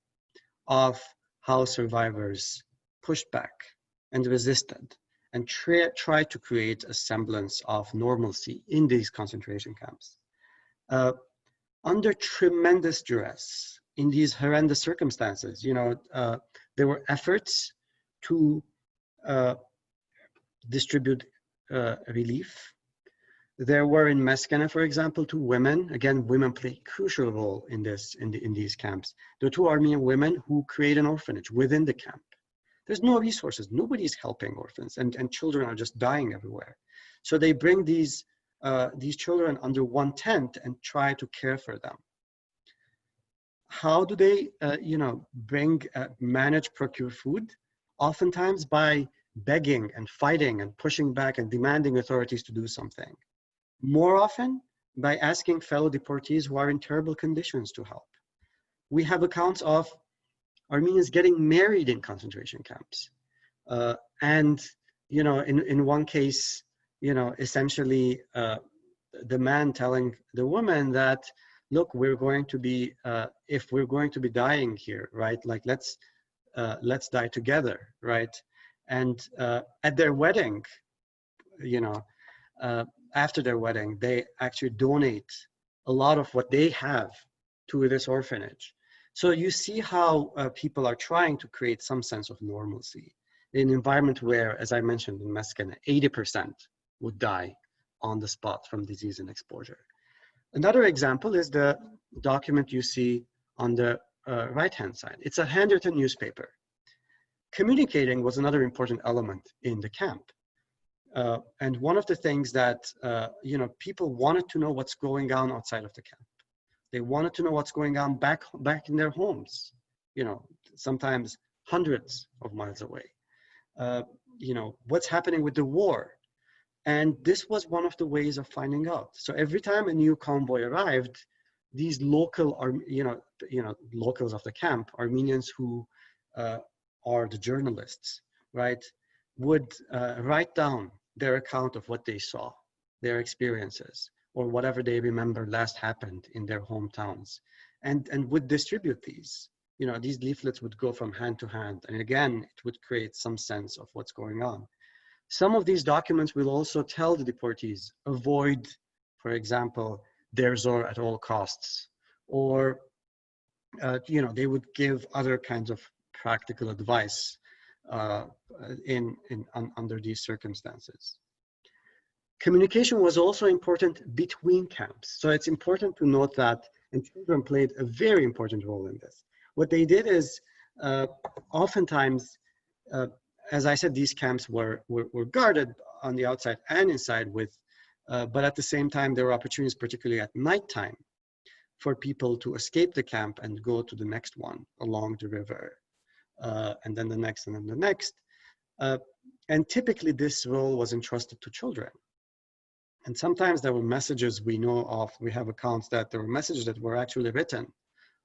of how survivors pushed back and resisted and tried to create a semblance of normalcy in these concentration camps. Under tremendous duress, in these horrendous circumstances, you know, there were efforts to distribute relief. There were in Meskene, for example, 2 women. Again, women play a crucial role in these camps. There are 2 Armenian women who create an orphanage within the camp. There's no resources. Nobody's helping orphans, and children are just dying everywhere. So they bring these children under one tent and try to care for them. How do they, you know, manage, procure food? Oftentimes by begging and fighting and pushing back and demanding authorities to do something. More often by asking fellow deportees who are in terrible conditions to help. We have accounts of Armenians getting married in concentration camps. And, you know, in one case, you know, essentially the man telling the woman that, look, we're going to be, if we're going to be dying here, right? Like, let's die together, right? And at their wedding, you know, after their wedding, they actually donate a lot of what they have to this orphanage. So you see how people are trying to create some sense of normalcy in an environment where, as I mentioned in Meskene, 80% would die on the spot from disease and exposure. Another example is the document you see on the right-hand side. It's a handwritten newspaper. Communicating was another important element in the camp. And one of the things that, you know, people wanted to know what's going on outside of the camp. They wanted to know what's going on back in their homes, you know, sometimes hundreds of miles away. You know, what's happening with the war. And this was one of the ways of finding out. So every time a new convoy arrived, these local, locals of the camp, Armenians who are the journalists, right, would write down their account of what they saw, their experiences, or whatever they remember last happened in their hometowns, and would distribute these. You know, these leaflets would go from hand to hand, and again, it would create some sense of what's going on. Some of these documents will also tell the deportees, avoid, for example, Der Zor at all costs, or, you know, they would give other kinds of practical advice under these circumstances. Communication was also important between camps. So it's important to note that, and children played a very important role in this. What they did is, oftentimes, as I said, these camps were guarded on the outside and inside with, but at the same time, there were opportunities, particularly at nighttime, for people to escape the camp and go to the next one along the river, and then the next, and then the next. And typically this role was entrusted to children. And sometimes there were messages we know of, we have accounts that there were messages that were actually written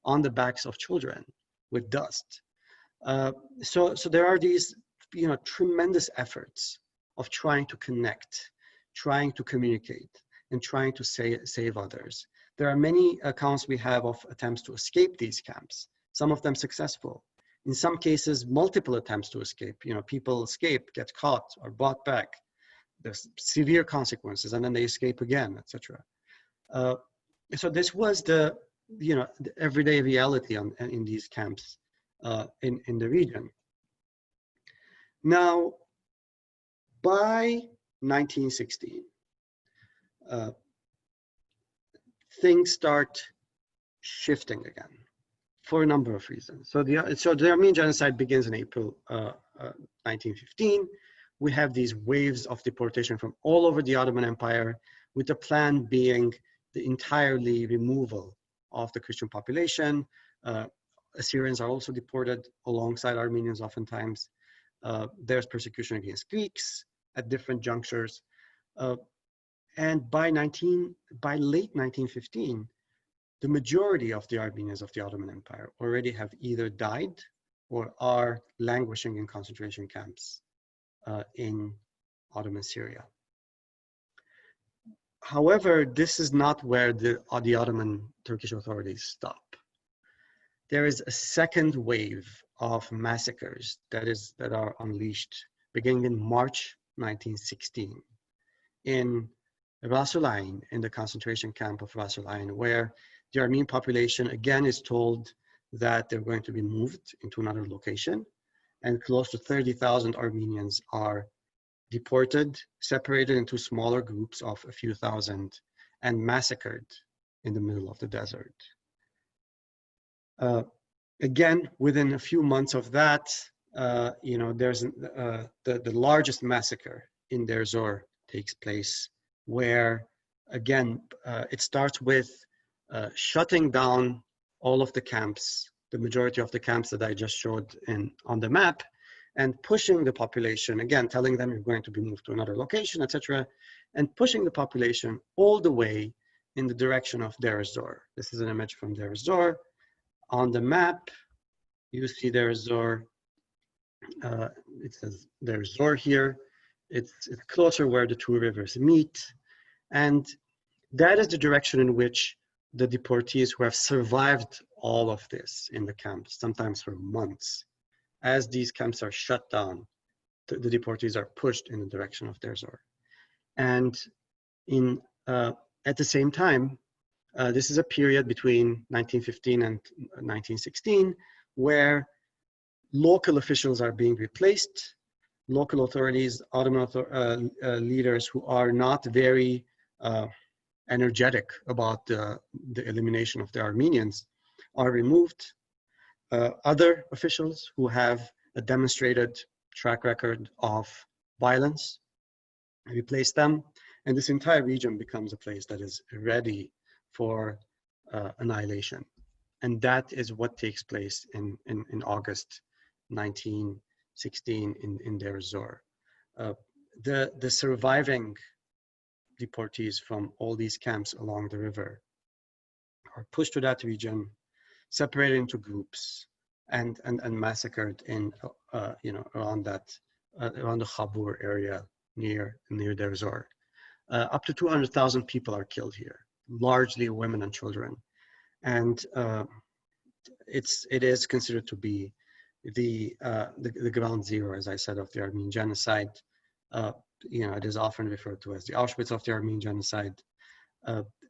on the backs of children with dust. So there are these, tremendous efforts of trying to connect, trying to communicate, and trying to save others. There are many accounts we have of attempts to escape these camps, some of them successful. In some cases, multiple attempts to escape. People escape, get caught, or brought back. There's severe consequences, and then they escape again, etc. So this was the everyday reality in these camps in the region. Now, by 1916, things start shifting again for a number of reasons. So the Armenian genocide begins in April 1915. We have these waves of deportation from all over the Ottoman Empire, with the plan being the entirely removal of the Christian population. Assyrians are also deported alongside Armenians oftentimes. There's persecution against Greeks at different junctures. And by late 1915, the majority of the Armenians of the Ottoman Empire already have either died or are languishing in concentration camps in Ottoman Syria. However, this is not where the Ottoman Turkish authorities stop. There is a second wave of massacres that are unleashed beginning in March 1916 in Ras Al Ain, in the concentration camp of Ras Al Ain, where the Armenian population again is told that they're going to be moved into another location, and close to 30,000 Armenians are deported, separated into smaller groups of a few thousand, and massacred in the middle of the desert. Again, within a few months of that, there's the largest massacre in Deir Zor takes place, where again, it starts with shutting down all of the camps, the majority of the camps that I just showed on the map, and pushing the population, again, telling them you're going to be moved to another location, etc., and pushing the population all the way in the direction of Deir Zor. This is an image from Deir Zor. On the map, you see Deir Zor. It says Deir Zor here. It's closer where the two rivers meet. And that is the direction in which the deportees who have survived all of this in the camps, sometimes for months, as these camps are shut down, the deportees are pushed in the direction of Deir Zor. And at the same time, this is a period between 1915 and 1916 where local officials are being replaced. Local authorities, Ottoman leaders who are not very energetic about the elimination of the Armenians are removed. Other officials who have a demonstrated track record of violence replace them, and this entire region becomes a place that is ready for annihilation. And that is what takes place in August 1916 in Deir Zor. The surviving deportees from all these camps along the river are pushed to that region, separated into groups, and massacred in around the Khabur area near Deir Zor. Up to 200,000 people are killed here, largely women and children, and it is considered to be the ground zero, as I said, of the Armenian genocide. It is often referred to as the Auschwitz of the Armenian genocide.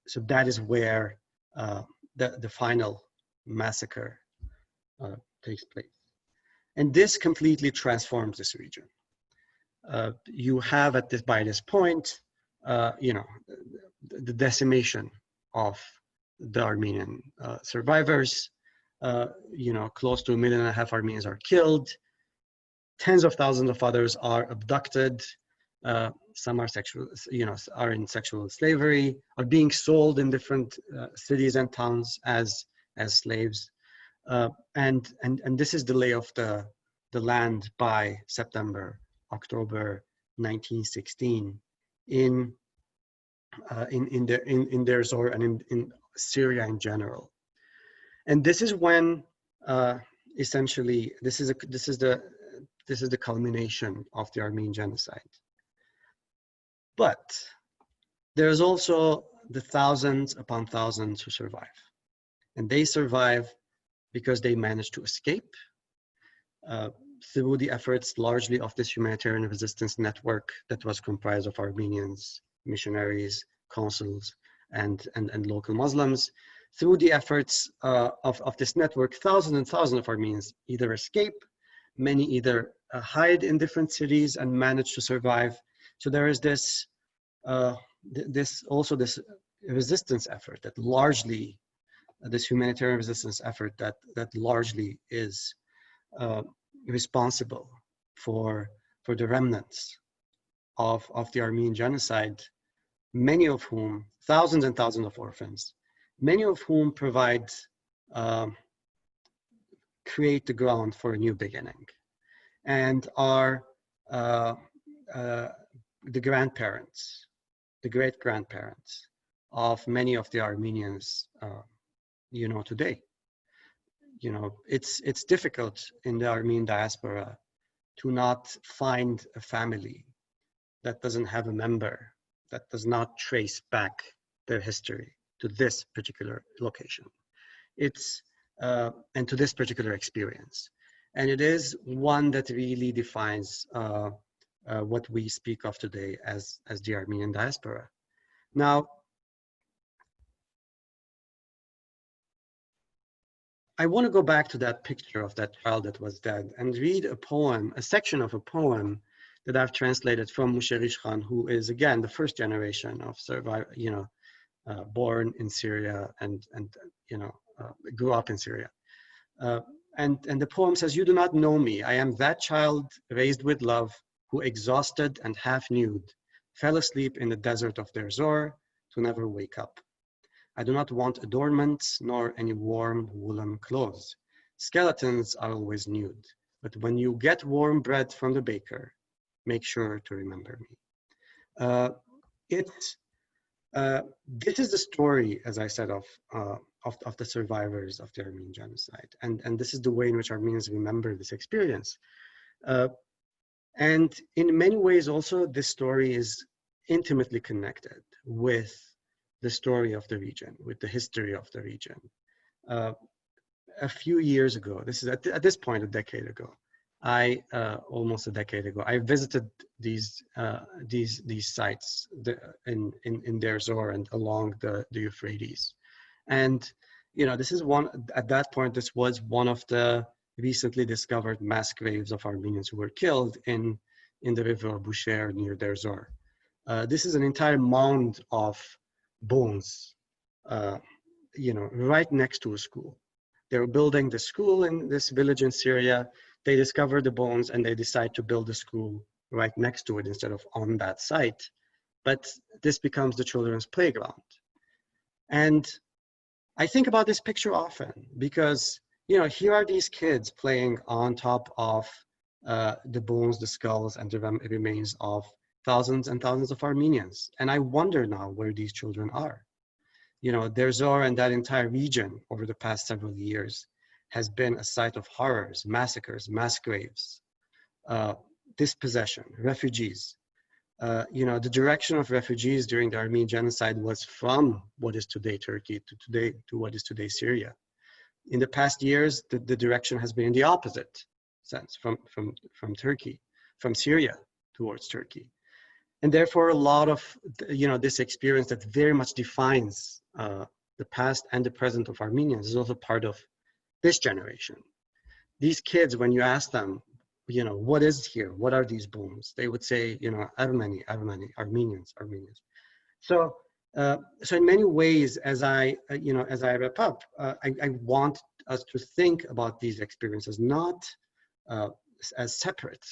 So that is where the final massacre takes place. And this completely transforms this region. You have by this point, the decimation of the Armenian survivors. close to 1.5 million Armenians are killed. Tens of thousands of others are abducted. Some are in sexual slavery, are being sold in different cities and towns as slaves. And this is the lay of the land by October 1916 in their Zor and in Syria in general. And this is when essentially this is the culmination of the Armenian genocide. But there's also the thousands upon thousands who survive, and they survive because they managed to escape through the efforts largely of this humanitarian resistance network that was comprised of Armenians, missionaries, consuls, and local Muslims. Through the efforts of this network, thousands and thousands of Armenians either escape, many either hide in different cities and manage to survive. So there is this resistance effort that largely, this humanitarian resistance effort that largely is responsible for the remnants of the Armenian genocide, many of whom, thousands and thousands of orphans, many of whom create the ground for a new beginning, and are the grandparents, the great-grandparents of many of the Armenians, today. It's difficult in the Armenian diaspora to not find a family that doesn't have a member that does not trace back their history to this particular location. And to this particular experience. And it is one that really defines what we speak of today as the Armenian diaspora. Now, I want to go back to that picture of that child that was dead and read a poem, a section of a poem that I've translated from Musherish Khan, who is again the first generation of born in Syria and grew up in Syria. And the poem says, "You do not know me. I am that child raised with love who, exhausted and half nude, fell asleep in the desert of their Zor to never wake up. I do not want adornments nor any warm woolen clothes. Skeletons are always nude, but when you get warm bread from the baker, make sure to remember me." This is the story, as I said, of the survivors of the Armenian genocide, and this is the way in which Armenians remember this experience. And in many ways, also, this story is intimately connected with the story of the region, with the history of the region. A few years ago, this is at this point a decade ago, almost a decade ago, I visited these sites in Deir Zor and along the Euphrates, and this is at that point this was one of the recently discovered mass graves of Armenians who were killed in the river Bushehr near Deir Zor. This is an entire mound of bones, right next to a school. They were building the school in this village in Syria. They discovered the bones and they decide to build a school right next to it instead of on that site. But this becomes the children's playground. And I think about this picture often because, here are these kids playing on top of the bones, the skulls, and the remains of thousands and thousands of Armenians. And I wonder now where these children are. Deir Zor and that entire region over the past several years has been a site of horrors, massacres, mass graves, dispossession, refugees. The direction of refugees during the Armenian genocide was from what is today Turkey to what is today Syria. In the past years, the direction has been in the opposite sense, from Turkey, from Syria towards Turkey. And therefore, a lot of this experience that very much defines the past and the present of Armenians is also part of this generation. These kids, when you ask them, what is here? What are these bones? They would say, Armenians. So in many ways, as I wrap up, I want us to think about these experiences not as separate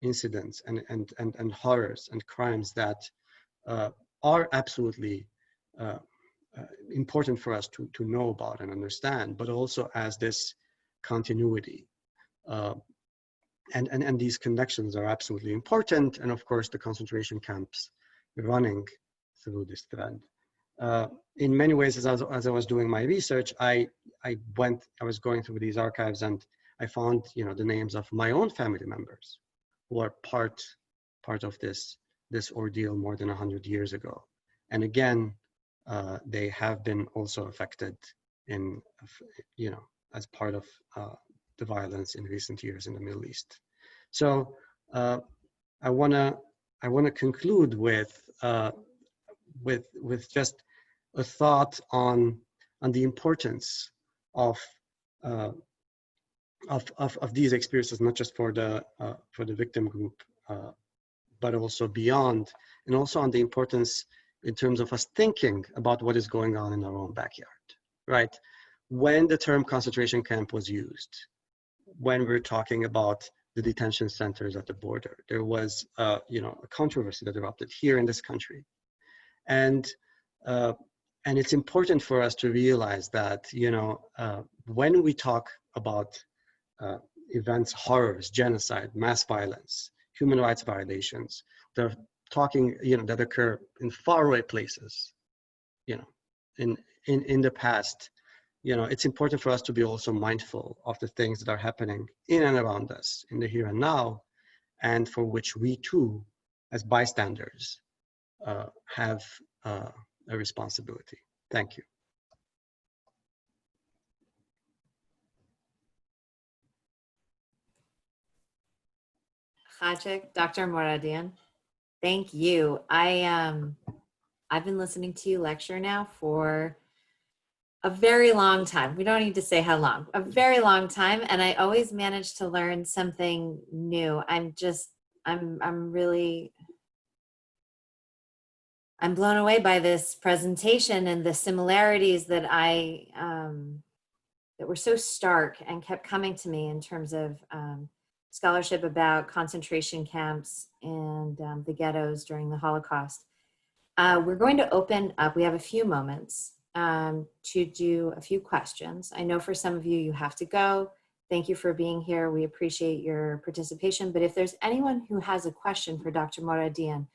incidents and horrors and crimes that are absolutely important for us to know about and understand, but also as this continuity. And these connections are absolutely important. And of course, the concentration camps running through this thread. In many ways, as I was doing my research, I was going through these archives, and I found, the names of my own family members who are part of this ordeal more than 100 years ago. And again, they have been also affected in, as part of the violence in recent years in the Middle East. So I wanna conclude with just a thought on the importance of these experiences, not just for the victim group, but also beyond, and also on the importance in terms of us thinking about what is going on in our own backyard, right? When the term concentration camp was used, when we're talking about the detention centers at the border, there was a controversy that erupted here in this country. And it's important for us to realize that, when we talk about events, horrors, genocide, mass violence, human rights violations, they're talking, that occur in faraway places, in the past. It's important for us to be also mindful of the things that are happening in and around us in the here and now, and for which we too, as bystanders, have a responsibility. Thank you. Khatchig, Dr. Mouradian, thank you. I've been listening to you lecture now for a very long time. We don't need to say how long, a very long time. And I always manage to learn something new. I'm blown away by this presentation and the similarities that that were so stark and kept coming to me in terms of scholarship about concentration camps and the ghettos during the Holocaust. We're going to open up, we have a few moments to do a few questions. I know for some of you, you have to go. Thank you for being here. We appreciate your participation. But if there's anyone who has a question for Dr. Mouradian,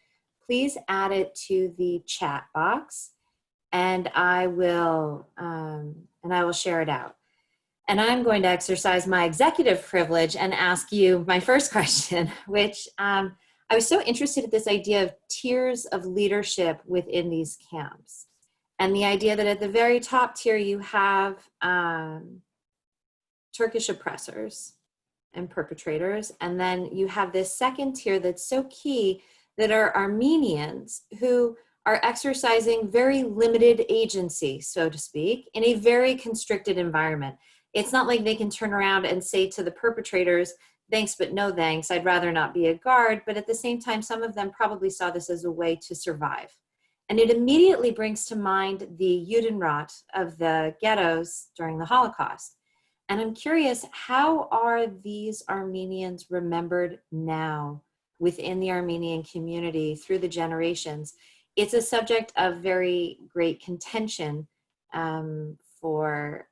please add it to the chat box, and I will share it out. And I'm going to exercise my executive privilege and ask you my first question, which I was so interested in this idea of tiers of leadership within these camps. And the idea that at the very top tier, you have Turkish oppressors and perpetrators. And then you have this second tier that's so key, that are Armenians who are exercising very limited agency, so to speak, in a very constricted environment. It's not like they can turn around and say to the perpetrators, thanks, but no thanks, I'd rather not be a guard. But at the same time, some of them probably saw this as a way to survive. And it immediately brings to mind the Judenrat of the ghettos during the Holocaust. And I'm curious, how are these Armenians remembered now within the Armenian community through the generations? It's a subject of very great contention for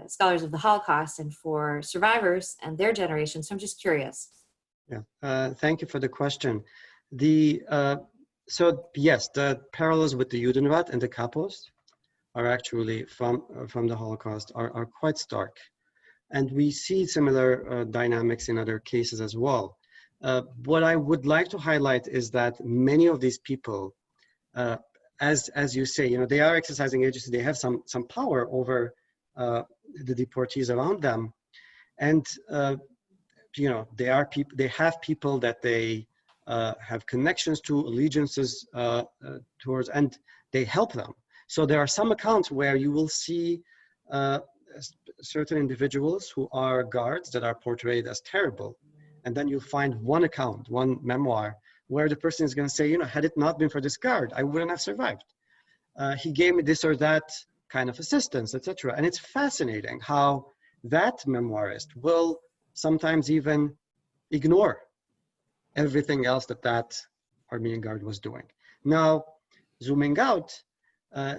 scholars of the Holocaust and for survivors and their generation. So I'm just curious. Yeah, thank you for the question. So yes, the parallels with the Judenrat and the Kapos are actually from the Holocaust are quite stark. And we see similar dynamics in other cases as well. What I would like to highlight is that many of these people, as you say, they are exercising agency. They have some power over the deportees around them, and they have people that they have connections to, allegiances towards, and they help them. So there are some accounts where you will see certain individuals who are guards that are portrayed as terrible. And then you'll find one account, one memoir, where the person is going to say, had it not been for this guard, I wouldn't have survived. He gave me this or that kind of assistance, etc. And it's fascinating how that memoirist will sometimes even ignore everything else that Armenian Guard was doing. Now, zooming out,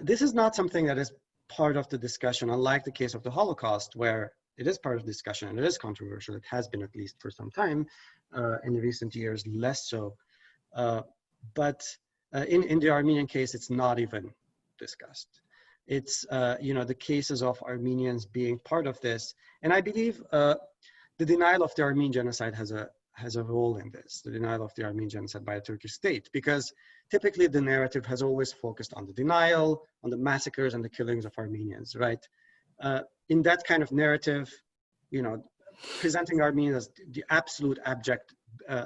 this is not something that is part of the discussion, unlike the case of the Holocaust, where it is part of the discussion and it is controversial. It has been, at least for some time, in recent years, less so. But in the Armenian case, it's not even discussed. It's the cases of Armenians being part of this, and I believe the denial of the Armenian genocide has a role in this, the denial of the Armenian genocide by the Turkish state, because typically the narrative has always focused on the denial, on the massacres and the killings of Armenians, right? In that kind of narrative, presenting Armenians as the absolute abject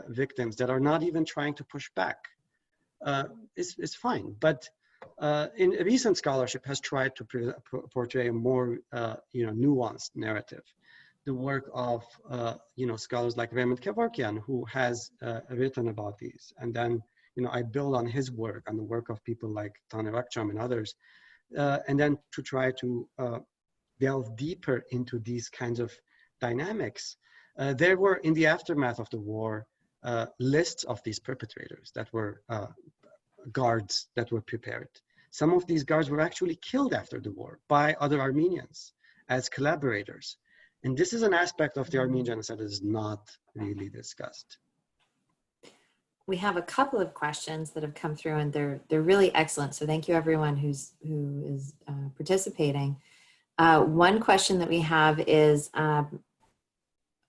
victims that are not even trying to push back is fine. But in recent scholarship has tried to portray a more nuanced narrative. The work of scholars like Raymond Kevorkian, who has written about these, and then I build on his work, on the work of people like Taner Akçam and others, and then to try to delve deeper into these kinds of dynamics. There were, in the aftermath of the war, lists of these perpetrators that were guards that were prepared. Some of these guards were actually killed after the war by other Armenians as collaborators. And this is an aspect of the Armenian genocide that is not really discussed. We have a couple of questions that have come through, and they're really excellent. So thank you everyone who is participating. One question that we have is,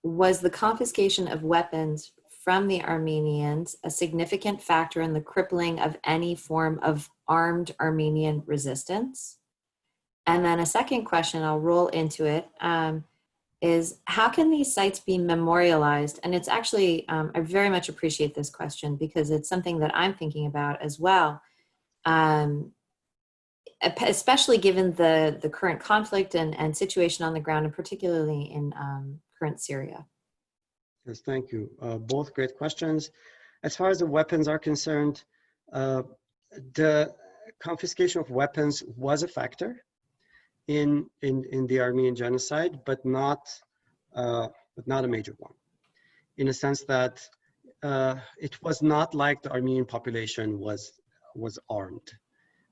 was the confiscation of weapons from the Armenians a significant factor in the crippling of any form of armed Armenian resistance? And then a second question, I'll roll into it, is how can these sites be memorialized? And it's actually, I very much appreciate this question because it's something that I'm thinking about as well. Especially given the current conflict and situation on the ground, and particularly in current Syria. Yes, thank you. Both great questions. As far as the weapons are concerned, the confiscation of weapons was a factor in the Armenian genocide, but not a major one, in a sense that it was not like the Armenian population was armed.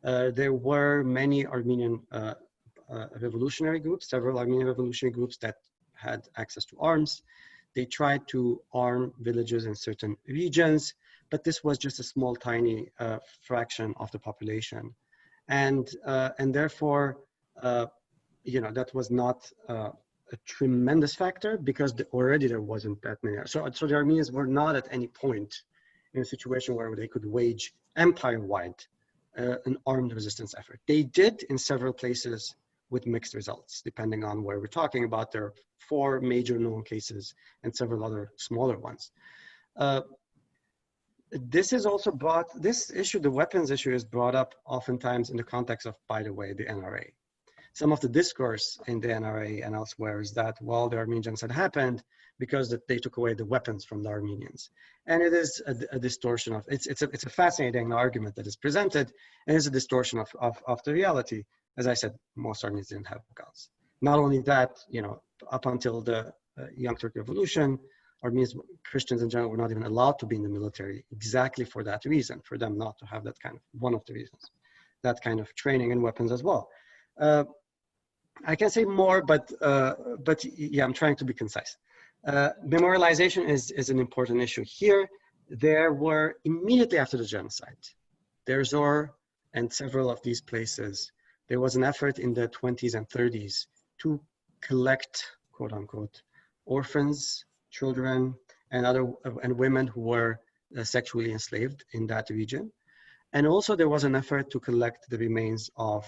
There were many Armenian revolutionary groups, several Armenian revolutionary groups that had access to arms. They tried to arm villages in certain regions, but this was just a small, tiny fraction of the population, and therefore, that was not a tremendous factor because already there wasn't that many. So the Armenians were not at any point in a situation where they could wage empire-wide an armed resistance effort. They did in several places with mixed results, depending on where we're talking about. There are 4 major known cases and several other smaller ones. This is also this issue, the weapons issue, is brought up oftentimes in the context of, by the way, the NRA. Some of the discourse in the NRA and elsewhere is that, well, the Armenian genocide happened because they took away the weapons from the Armenians. And it is a distortion of, it's a fascinating argument that is presented, and it's a distortion of the reality. As I said, most Armenians didn't have guns. Not only that, up until the Young Turkey Revolution, Armenians, Christians in general, were not even allowed to be in the military exactly for that reason, for them not to have that kind of, one of the reasons, that kind of training and weapons as well. I can say more, but yeah, I'm trying to be concise. Memorialization is an important issue here. There were, immediately after the genocide, Deir ez-Zor and several of these places, there was an effort in the 20s and 30s to collect, quote unquote, orphans, children, and women who were sexually enslaved in that region. And also there was an effort to collect the remains of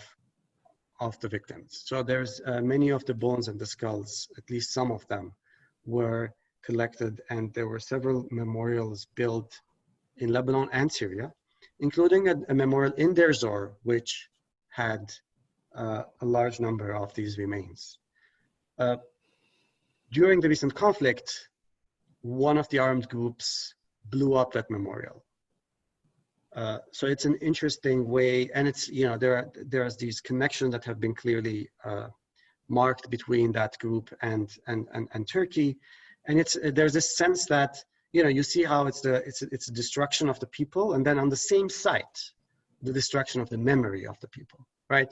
the victims. So there's many of the bones and the skulls, at least some of them, were collected, and there were several memorials built in Lebanon and Syria, including a memorial in Deir ez-Zor, which had a large number of these remains. During the recent conflict, one of the armed groups blew up that memorial. So it's an interesting way, and it's, there's these connections that have been clearly marked between that group and Turkey. And there's this sense that, you see how it's the destruction of the people, and then on the same site, the destruction of the memory of the people, right?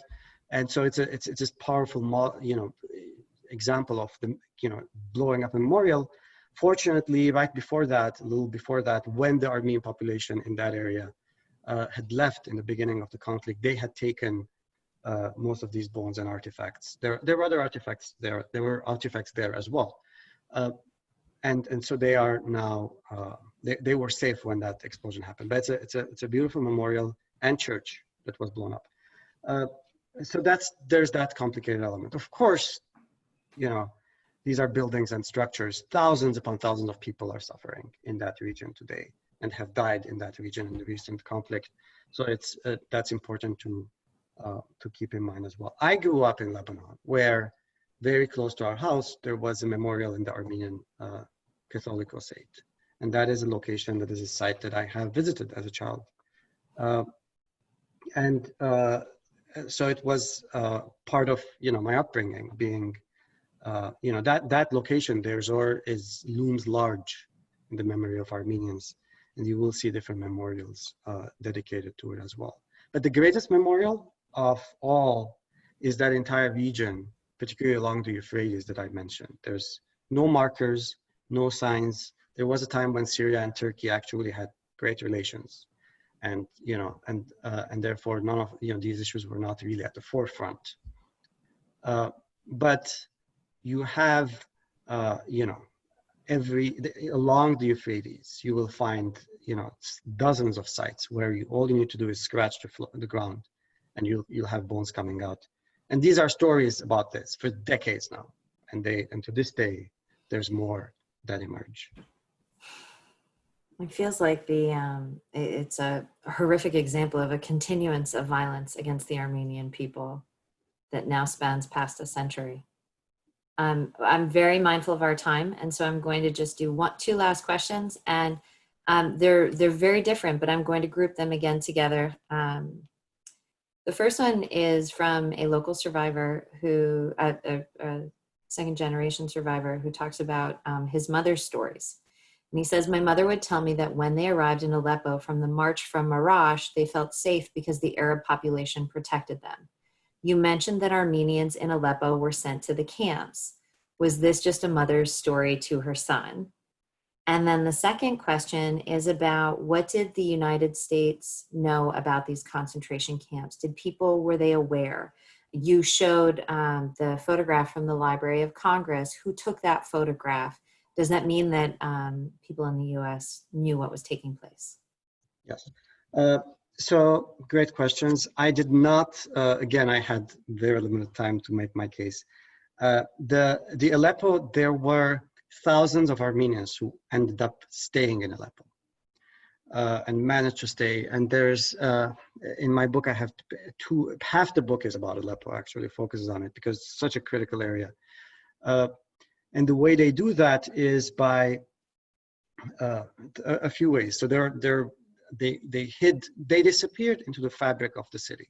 And so it's this powerful, example of the, blowing up a memorial. Fortunately, right before that, a little before that, when the Armenian population in that area had left in the beginning of the conflict, they had taken most of these bones and artifacts. There were other artifacts there. There were artifacts there as well. And so they are now, they were safe when that explosion happened. But it's a beautiful memorial and church that was blown up. So there's that complicated element. Of course, these are buildings and structures. Thousands upon thousands of people are suffering in that region today and have died in that region in the recent conflict. So that's important to keep in mind as well. I grew up in Lebanon, where very close to our house, there was a memorial in the Armenian Catholicosate. And that is a location, that is a site that I have visited as a child. So it was part of, my upbringing, being, that location there, Zor, looms large in the memory of Armenians. And you will see different memorials dedicated to it as well. But the greatest memorial of all is that entire region, particularly along the Euphrates that I mentioned. There's no markers, no signs. There was a time when Syria and Turkey actually had great relations. And, and therefore none of, these issues were not really at the forefront. But you have, along the Euphrates, you will find, dozens of sites where all you need to do is scratch the ground, and you'll have bones coming out. And these are stories about this for decades now. And to this day, there's more that emerge. It feels like it's a horrific example of a continuance of violence against the Armenian people that now spans past a century. I'm very mindful of our time, and so I'm going to just do two last questions, and they're very different, but I'm going to group them again together. The first one is from a local survivor who, a second generation survivor, who talks about his mother's stories. And he says, "My mother would tell me that when they arrived in Aleppo from the march from Marash, they felt safe because the Arab population protected them. You mentioned that Armenians in Aleppo were sent to the camps. Was this just a mother's story to her son?" And then the second question is about, what did the United States know about these concentration camps? Were they aware? You showed the photograph from the Library of Congress. Who took that photograph? Does that mean that people in the US knew what was taking place? Yes. So great questions. I did not, again, I had very limited time to make my case. The Aleppo, there were thousands of Armenians who ended up staying in Aleppo and managed to stay. And there's, in my book, I have half the book is about Aleppo, actually focuses on it because it's such a critical area. And the way they do that is by a few ways. So they disappeared into the fabric of the city.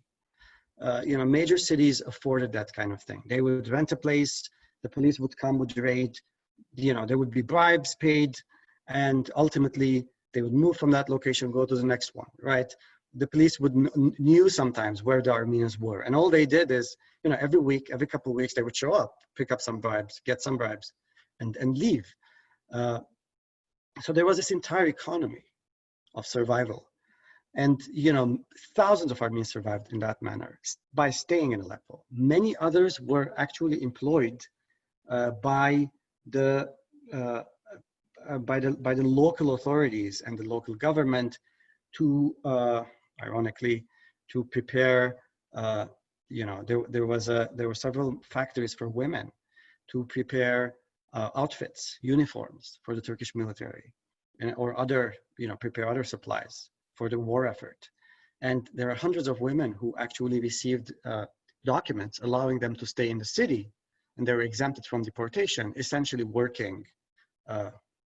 Major cities afforded that kind of thing. They would rent a place, the police would come, would raid, there would be bribes paid, and ultimately they would move from that location, go to the next one, right? The police knew sometimes where the Armenians were. And all they did is, every week, every couple of weeks, they would show up, pick up some bribes, get some bribes, and leave. So there was this entire economy of survival. And, thousands of Armenians survived in that manner by staying in Aleppo. Many others were actually employed by the local authorities and the local government to, ironically, to prepare. There were several factories for women to prepare outfits, uniforms for the Turkish military, or other, prepare other supplies for the war effort. And there are hundreds of women who actually received documents allowing them to stay in the city, and they were exempted from deportation, essentially working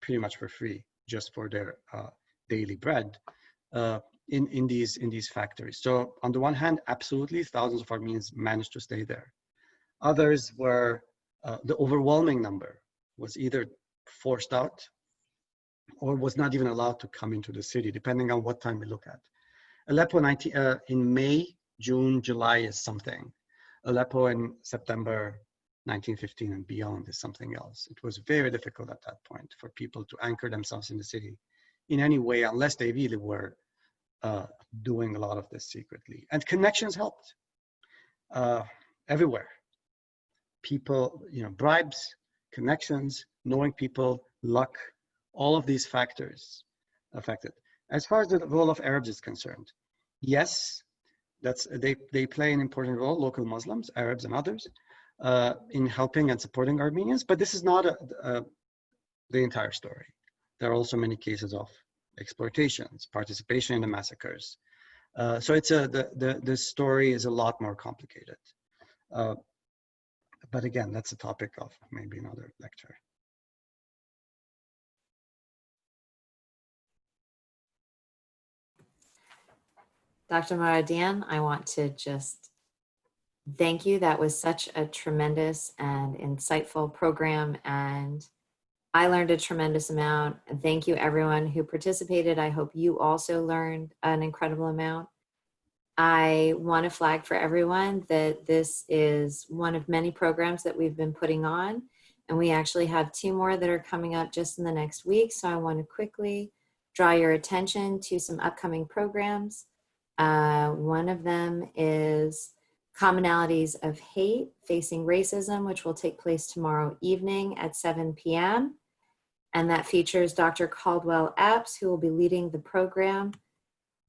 pretty much for free, just for their daily bread in these factories. So on the one hand, absolutely, thousands of Armenians managed to stay there. Others were, the overwhelming number was either forced out or was not even allowed to come into the city, depending on what time we look at. Aleppo in May, June, July is something. Aleppo in September 1915 and beyond is something else. It was very difficult at that point for people to anchor themselves in the city in any way, unless they really were doing a lot of this secretly. And connections helped everywhere. People, bribes, connections, knowing people, luck, all of these factors affected. As far as the role of Arabs is concerned, yes, they play an important role, local Muslims, Arabs and others, in helping and supporting Armenians, but this is not the entire story. There are also many cases of exploitations, participation in the massacres. So it's the story is a lot more complicated. But again, that's a topic of maybe another lecture. Dr. Mouradian, I want to just thank you. That was such a tremendous and insightful program, and I learned a tremendous amount. And thank you everyone who participated. I hope you also learned an incredible amount. I want to flag for everyone that this is one of many programs that we've been putting on, and we actually have 2 more that are coming up just in the next week. So I want to quickly draw your attention to some upcoming programs. One of them is Commonalities of Hate, Facing Racism, which will take place tomorrow evening at 7 p.m. And that features Dr. Caldwell Epps, who will be leading the program.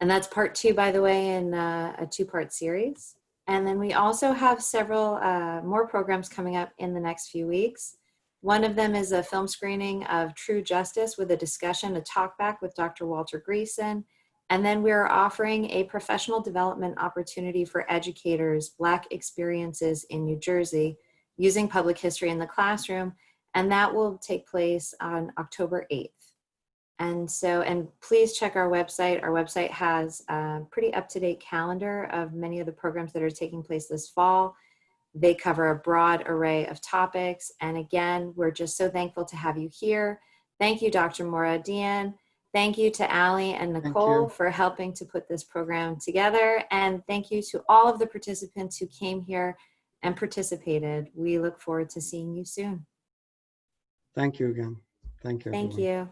And that's part 2, by the way, in a 2-part series. And then we also have several more programs coming up in the next few weeks. One of them is a film screening of True Justice with a discussion, a talkback with Dr. Walter Greason. And then we're offering a professional development opportunity for educators, Black experiences in New Jersey, using public history in the classroom. And that will take place on October 8th. And please check our website. Our website has a pretty up-to-date calendar of many of the programs that are taking place this fall. They cover a broad array of topics. And again, we're just so thankful to have you here. Thank you, Dr. Mouradian. Thank you to Ali and Nicole for helping to put this program together. And thank you to all of the participants who came here and participated. We look forward to seeing you soon. Thank you again. Thank you, everyone. Thank you.